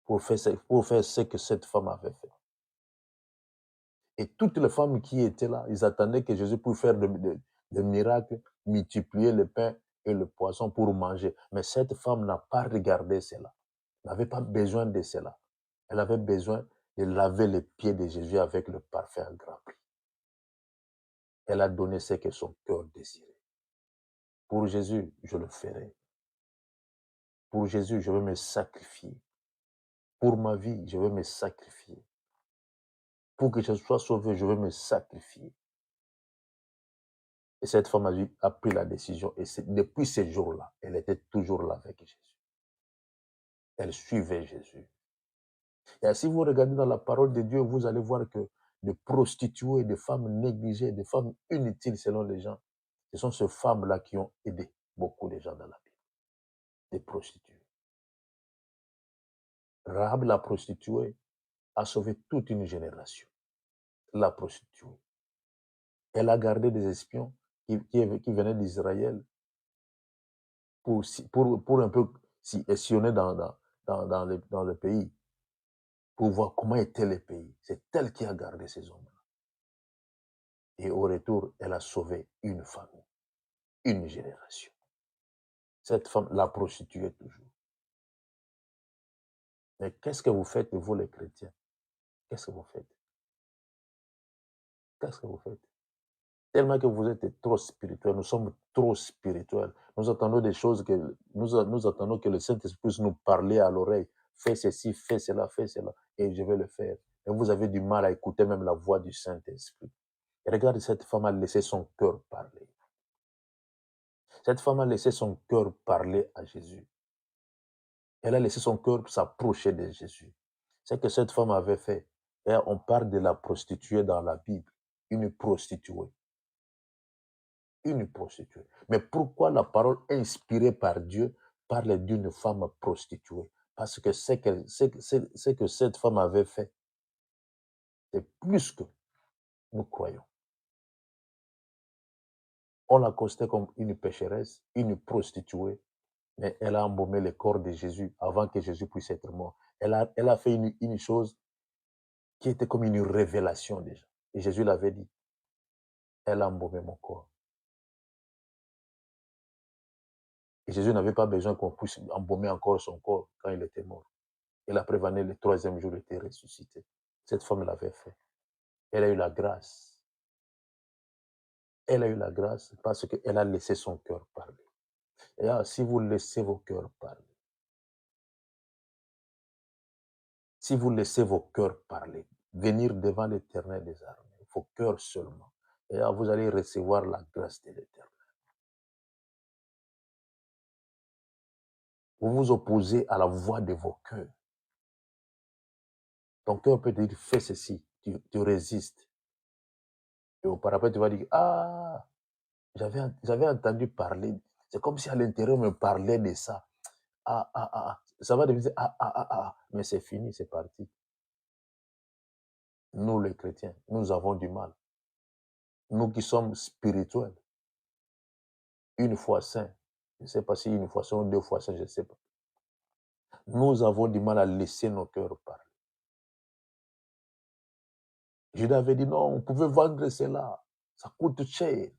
pour faire ce que cette femme avait fait. Et toutes les femmes qui étaient là, ils attendaient que Jésus puisse faire des miracles, multiplier le pain et le poisson pour manger. Mais cette femme n'a pas regardé cela. Elle n'avait pas besoin de cela. Elle avait besoin de laver les pieds de Jésus avec le parfum à grand prix. Elle a donné ce que son cœur désirait. Pour Jésus, je le ferai. Pour Jésus, je vais me sacrifier. Pour ma vie, je vais me sacrifier. Pour que je sois sauvé, je vais me sacrifier. Et cette femme a pris la décision. Et depuis ces jours-là, elle était toujours là avec Jésus. Elle suivait Jésus. Et si vous regardez dans la parole de Dieu, vous allez voir que des prostituées, des femmes négligées, des femmes inutiles selon les gens, ce sont ces femmes-là qui ont aidé beaucoup de gens dans la Bible. Des prostituées. Rahab, la prostituée, a sauvé toute une génération. La prostituée. Elle a gardé des espions qui venaient d'Israël pour un peu s'y espionner dans le pays, pour voir comment était le pays. C'est elle qui a gardé ces hommes-là. Et au retour, elle a sauvé une famille, une génération. Cette femme l'a prostituée toujours. Mais qu'est-ce que vous faites, vous les chrétiens? Qu'est-ce que vous faites? Qu'est-ce que vous faites? Tellement que vous êtes trop spirituels, nous sommes trop spirituels. Nous attendons des choses que nous attendons que le Saint-Esprit puisse nous parler à l'oreille. Fais ceci, fais cela, et je vais le faire. Et vous avez du mal à écouter même la voix du Saint-Esprit. Et regarde, cette femme a laissé son cœur parler. Cette femme a laissé son cœur parler à Jésus. Elle a laissé son cœur s'approcher de Jésus. C'est ce que cette femme avait fait. Et on parle de la prostituée dans la Bible. Une prostituée. Une prostituée. Mais pourquoi la parole inspirée par Dieu parle d'une femme prostituée? Parce que ce que cette femme avait fait, c'est plus que nous croyons. On la considère comme une pécheresse, une prostituée, mais elle a embaumé le corps de Jésus avant que Jésus puisse être mort. Elle a fait une chose qui était comme une révélation déjà. Et Jésus l'avait dit, elle a embaumé mon corps. Et Jésus n'avait pas besoin qu'on puisse embaumer encore son corps quand il était mort. Et la preuve en est, le troisième jour, il était ressuscité. Cette femme l'avait fait. Elle a eu la grâce. Elle a eu la grâce parce qu'elle a laissé son cœur parler. Et là, si vous laissez vos cœurs parler, si vous laissez vos cœurs parler, venir devant l'Éternel des armées, vos cœurs seulement, et là, vous allez recevoir la grâce de l'Éternel. Vous vous opposez à la voix de vos cœurs. Ton cœur peut te dire, fais ceci, tu résistes. Et auparavant, tu vas dire, ah, J'avais entendu parler, c'est comme si à l'intérieur on me parlait de ça. Ça va devenir mais c'est fini, c'est parti. Nous les chrétiens, nous avons du mal. Nous qui sommes spirituels, une fois saints, je ne sais pas si une fois saint ou 2 fois saint, je ne sais pas. Nous avons du mal à laisser nos cœurs parler. Judas avait dit non, on pouvait vendre cela, ça coûte cher.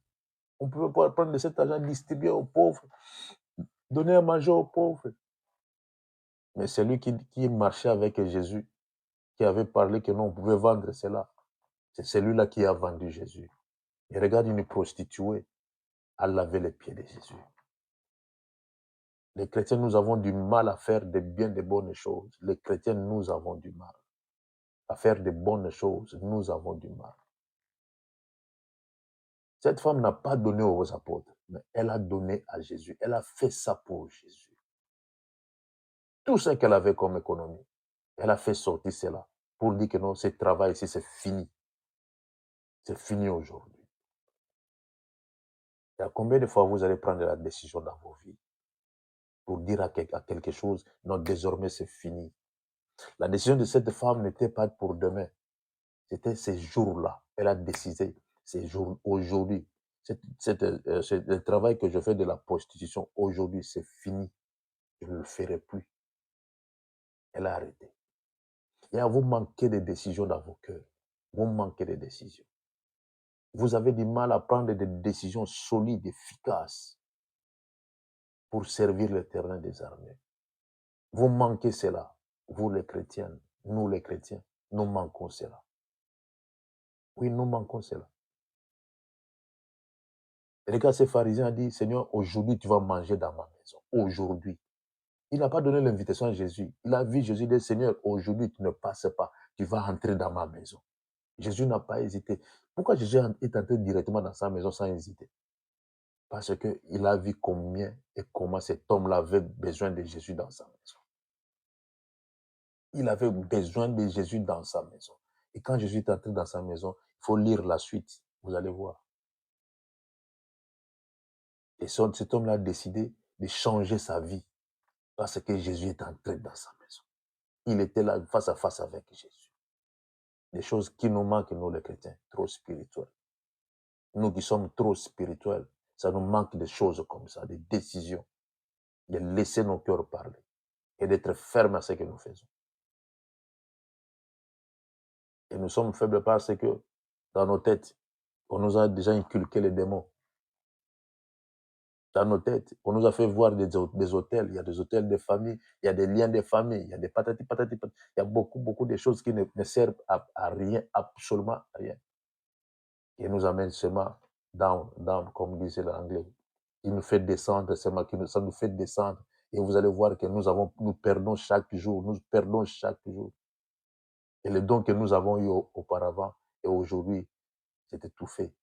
On pouvait pas prendre de cet argent, distribuer aux pauvres, donner à manger aux pauvres. Mais celui qui marchait avec Jésus, qui avait parlé que non, on pouvait vendre cela, c'est celui-là qui a vendu Jésus. Et regarde une prostituée à laver les pieds de Jésus. Les chrétiens, nous avons du mal à faire de bien de bonnes choses. Les chrétiens, nous avons du mal à faire de bonnes choses. Nous avons du mal. Cette femme n'a pas donné aux apôtres, mais elle a donné à Jésus. Elle a fait ça pour Jésus. Tout ce qu'elle avait comme économie, elle a fait sortir cela pour dire que non, ce travail ici, c'est fini. C'est fini aujourd'hui. Et à combien de fois vous allez prendre la décision dans vos vies pour dire à quelque chose, non, désormais c'est fini. La décision de cette femme n'était pas pour demain. C'était ces jours-là. Elle a décidé, ces jours, aujourd'hui. Le travail que je fais de la prostitution, aujourd'hui, c'est fini. Je ne le ferai plus. Elle a arrêté. Et vous manquez de décisions dans vos cœurs. Vous manquez de décisions. Vous avez du mal à prendre des décisions solides, efficaces pour servir l'Éternel des armées. Vous manquez cela. Vous les chrétiens, nous les chrétiens, nous manquons cela. Oui, nous manquons cela. Et les gars, ces pharisiens ont dit, Seigneur, aujourd'hui tu vas manger dans ma maison. Aujourd'hui. Il n'a pas donné l'invitation à Jésus. Il a vu Jésus dire, Seigneur, aujourd'hui tu ne passes pas. Tu vas entrer dans ma maison. Jésus n'a pas hésité. Pourquoi Jésus est entré directement dans sa maison sans hésiter? Parce qu'il a vu combien et comment cet homme-là avait besoin de Jésus dans sa maison. Il avait besoin de Jésus dans sa maison. Et quand Jésus est entré dans sa maison, il faut lire la suite. Vous allez voir. Et cet homme-là a décidé de changer sa vie parce que Jésus est entré dans sa maison. Il était là face à face avec Jésus. Des choses qui nous manquent, nous les chrétiens, trop spirituels. Nous qui sommes trop spirituels, ça nous manque de choses comme ça, des décisions, de laisser nos cœurs parler et d'être fermes à ce que nous faisons. Et nous sommes faibles parce que dans nos têtes, on nous a déjà inculqué les démons. Dans nos têtes, on nous a fait voir des hôtels. Il y a des hôtels de famille, il y a des liens de famille, il y a des patati. Il y a beaucoup de choses qui ne servent à rien, absolument à rien. Et nous amène seulement down, comme disait l'anglais. Il nous fait descendre seulement, ça nous fait descendre. Et vous allez voir que nous perdons chaque jour, nous perdons chaque jour. Et les dons que nous avons eu auparavant et aujourd'hui, c'est étouffé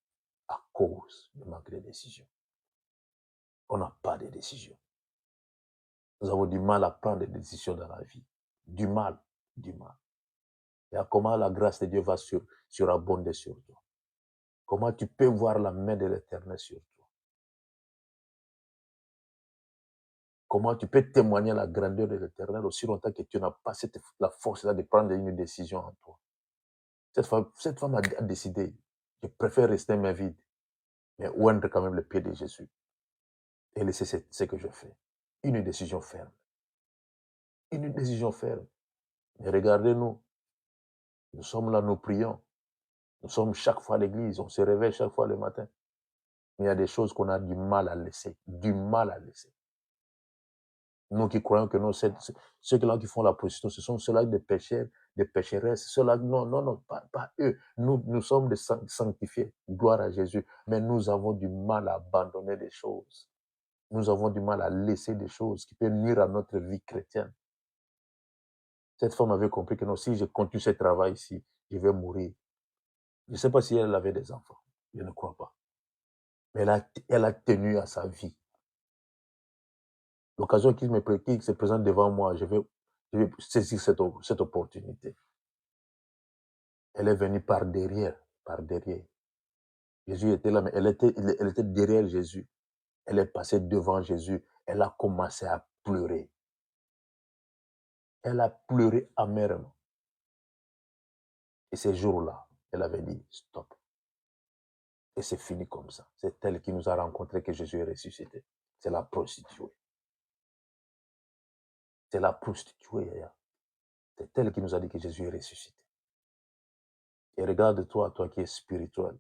à cause du manque de décision. On n'a pas de décision. Nous avons du mal à prendre des décisions dans la vie. Du mal. Et comment la grâce de Dieu va surabonder sur toi. Comment tu peux voir la main de l'Éternel sur toi. Comment tu peux témoigner la grandeur de l'Éternel aussi longtemps que tu n'as pas la force de prendre une décision en toi. Cette femme a décidé, je préfère rester main vide, mais oindre quand même le pied de Jésus. Et laisser ce que je fais. Une décision ferme. Une décision ferme. Mais regardez-nous. Nous sommes là, nous prions. Nous sommes chaque fois à l'église. On se réveille chaque fois le matin. Mais il y a des choses qu'on a du mal à laisser. Du mal à laisser. Nous qui croyons que non, ceux-là qui font la prostitution, ce sont ceux-là des pécheurs, des pécheresses. Ceux-là, non, pas eux. Nous sommes des sanctifiés. Gloire à Jésus. Mais nous avons du mal à abandonner des choses. Nous avons du mal à laisser des choses qui peuvent nuire à notre vie chrétienne. Cette femme avait compris que non, si je continue ce travail ici, je vais mourir. Je ne sais pas si elle avait des enfants. Je ne crois pas. Mais elle a tenu à sa vie. L'occasion qui se présente devant moi, je vais saisir cette opportunité. Elle est venue par derrière, Jésus était là, mais elle était derrière Jésus. Elle est passée devant Jésus. Elle a commencé à pleurer. Elle a pleuré amèrement. Et ces jours-là, elle avait dit, stop. Et c'est fini comme ça. C'est elle qui nous a rencontrés que Jésus est ressuscité. C'est la prostituée. C'est la prostituée, Yaya. C'est elle qui nous a dit que Jésus est ressuscité. Et regarde-toi, toi qui es spirituel.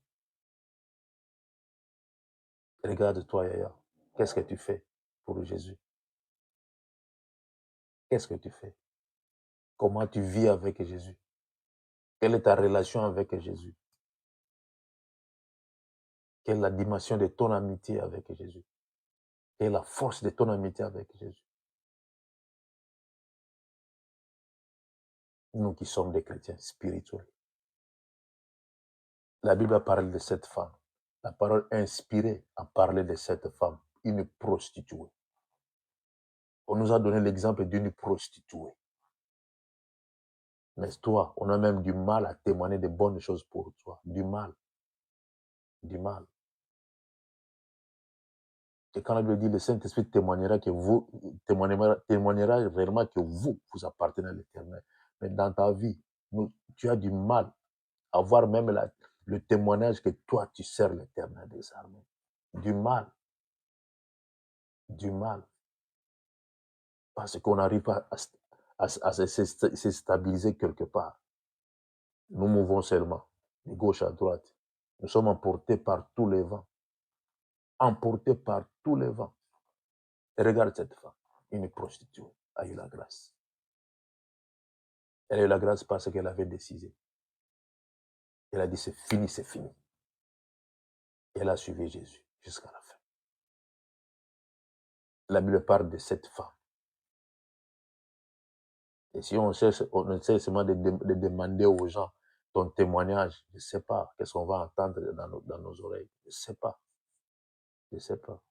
Regarde-toi, Yaya. Qu'est-ce que tu fais pour Jésus? Qu'est-ce que tu fais? Comment tu vis avec Jésus? Quelle est ta relation avec Jésus? Quelle est la dimension de ton amitié avec Jésus? Quelle est la force de ton amitié avec Jésus? Nous qui sommes des chrétiens spirituels. La Bible a parlé de cette femme. La parole inspirée a parlé de cette femme, une prostituée. On nous a donné l'exemple d'une prostituée. Mais toi, on a même du mal à témoigner de bonnes choses pour toi. Du mal. Du mal. Et quand la Bible dit le Saint-Esprit témoignera que vous, témoignera réellement que vous appartenez à l'Éternel. Mais dans ta vie, tu as du mal à voir même le témoignage que toi, tu sers l'Éternel des armées. Du mal. Du mal. Parce qu'on n'arrive pas à se stabiliser quelque part. Nous mouvons seulement de gauche à droite. Nous sommes emportés par tous les vents. Emportés par tous les vents. Et regarde cette femme, une prostituée, a eu la grâce. Elle a eu la grâce parce qu'elle avait décidé. Elle a dit c'est fini, c'est fini. Et elle a suivi Jésus jusqu'à la fin. La Bible parle de cette femme. Et si on essaie seulement de demander aux gens ton témoignage, je ne sais pas qu'est-ce qu'on va entendre dans nos oreilles. Je ne sais pas. Je ne sais pas.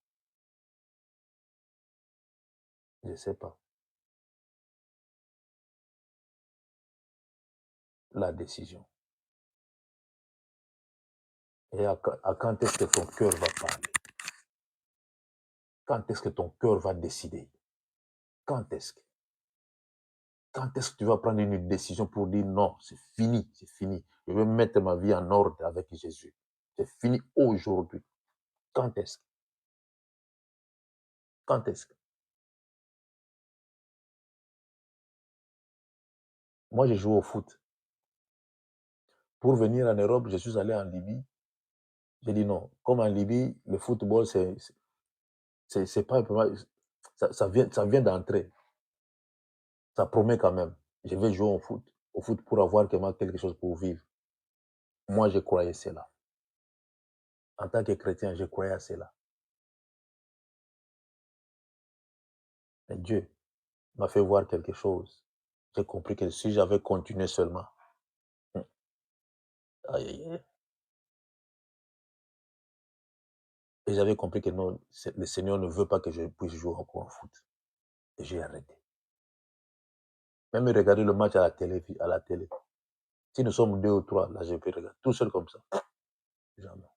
Je ne sais pas. La décision. Et à quand est-ce que ton cœur va parler? Quand est-ce que ton cœur va décider? Quand est-ce que tu vas prendre une décision pour dire non, c'est fini, c'est fini. Je vais mettre ma vie en ordre avec Jésus. C'est fini aujourd'hui. Quand est-ce que? Quand est-ce que? Moi, je joue au foot. Pour venir en Europe, je suis allé en Libye. J'ai dit non. Comme en Libye, le football, c'est pas ça vient d'entrer. Ça promet quand même. Je vais jouer au foot pour avoir quelque chose pour vivre. Moi, je croyais cela. En tant que chrétien, je croyais à cela. Mais Dieu m'a fait voir quelque chose. J'ai compris que si j'avais continué seulement, aïe, aïe, aïe. Et j'avais compris que non, le Seigneur ne veut pas que je puisse jouer encore au foot. Et j'ai arrêté. Même regarder le match à la télé. Si nous sommes 2 ou 3, là, je peux regarder tout seul comme ça. Jamais.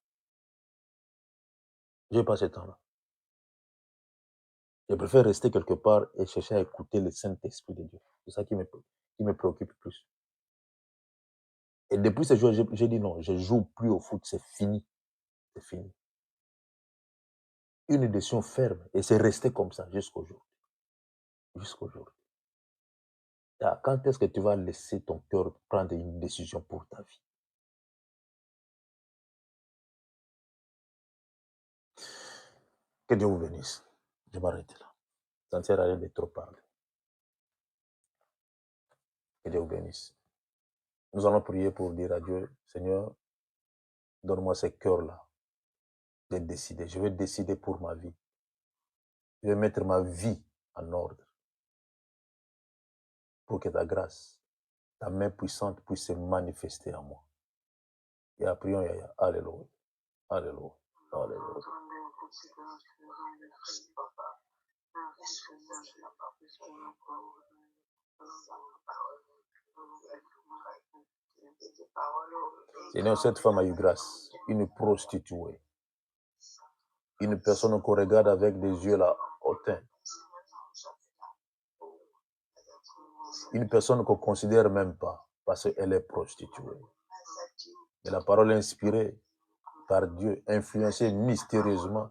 Je n'ai pas ce temps-là. Je préfère rester quelque part et chercher à écouter le Saint-Esprit de Dieu. C'est ça qui me préoccupe plus. Et depuis ce jour, j'ai dit non, je ne joue plus au foot, c'est fini. C'est fini. Une décision ferme. Et c'est resté comme ça jusqu'aujourd'hui. Jusqu'aujourd'hui. Quand est-ce que tu vas laisser ton cœur prendre une décision pour ta vie? Que Dieu vous bénisse. Je m'arrête là. Ça ne sert à rien de trop parler. Que Dieu vous bénisse. Nous allons prier pour dire à Dieu, Seigneur, donne-moi ce cœur-là de décider. Je vais décider pour ma vie. Je vais mettre ma vie en ordre pour que ta grâce, ta main puissante puisse se manifester en moi. Et prions, Yaya. Alléluia. Alléluia. Alléluia. Seigneur, cette femme a eu grâce, une prostituée, une personne qu'on regarde avec des yeux là hautains, une personne qu'on ne considère même pas parce qu'elle est prostituée. Mais la parole inspirée par Dieu, influencée mystérieusement,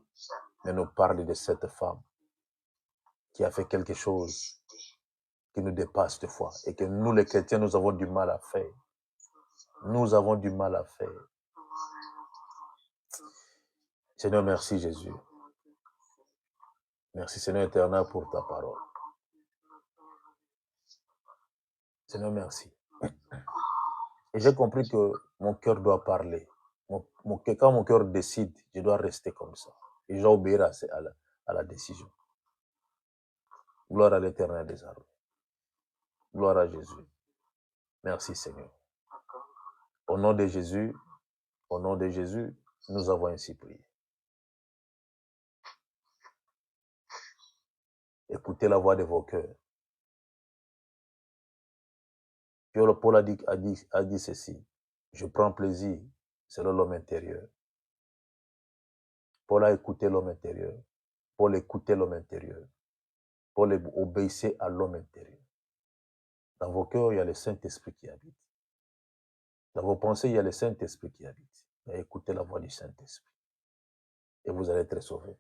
mais nous parle de cette femme qui a fait quelque chose qui nous dépasse des fois et que nous les chrétiens, nous avons du mal à faire. Nous avons du mal à faire. Seigneur, merci Jésus. Merci Seigneur éternel pour ta parole. Seigneur, merci. Et j'ai compris que mon cœur doit parler. Quand mon cœur décide, je dois rester comme ça. Et je dois obéir à la décision. Gloire à l'Éternel des armées. Gloire à Jésus. Merci Seigneur. Au nom de Jésus, nous avons ainsi prié. Écoutez la voix de vos cœurs. Paul a dit ceci. Je prends plaisir selon l'homme intérieur. Paul a écouté l'homme intérieur. Paul écoutait l'homme intérieur. Paul obéissait à l'homme intérieur. Dans vos cœurs, il y a le Saint-Esprit qui habite. Dans vos pensées, il y a le Saint-Esprit qui habite. Et écoutez la voix du Saint-Esprit. Et vous allez être sauvés.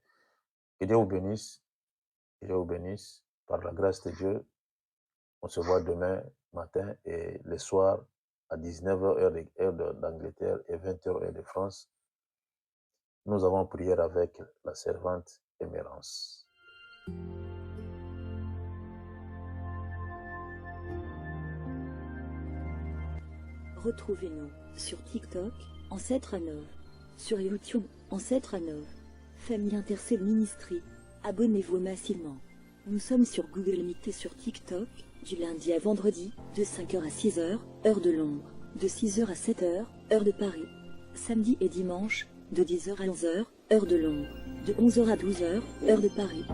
Que Dieu vous bénisse. Que Dieu vous bénisse. Par la grâce de Dieu, on se voit demain matin et le soir à 19h heure d'Angleterre et 20h heure de France. Nous avons prié avec la servante Émérance. Retrouvez-nous sur TikTok, Ancêtre Anov, sur YouTube, Ancêtre Anov, Famille Intercelle Ministry. Abonnez-vous massivement. Nous sommes sur Google Meet et sur TikTok, du lundi à vendredi, de 5h à 6h, heure de Londres, de 6h à 7h, heure de Paris. Samedi et dimanche, de 10h à 11h, heure de Londres, de 11h à 12h, heure de Paris.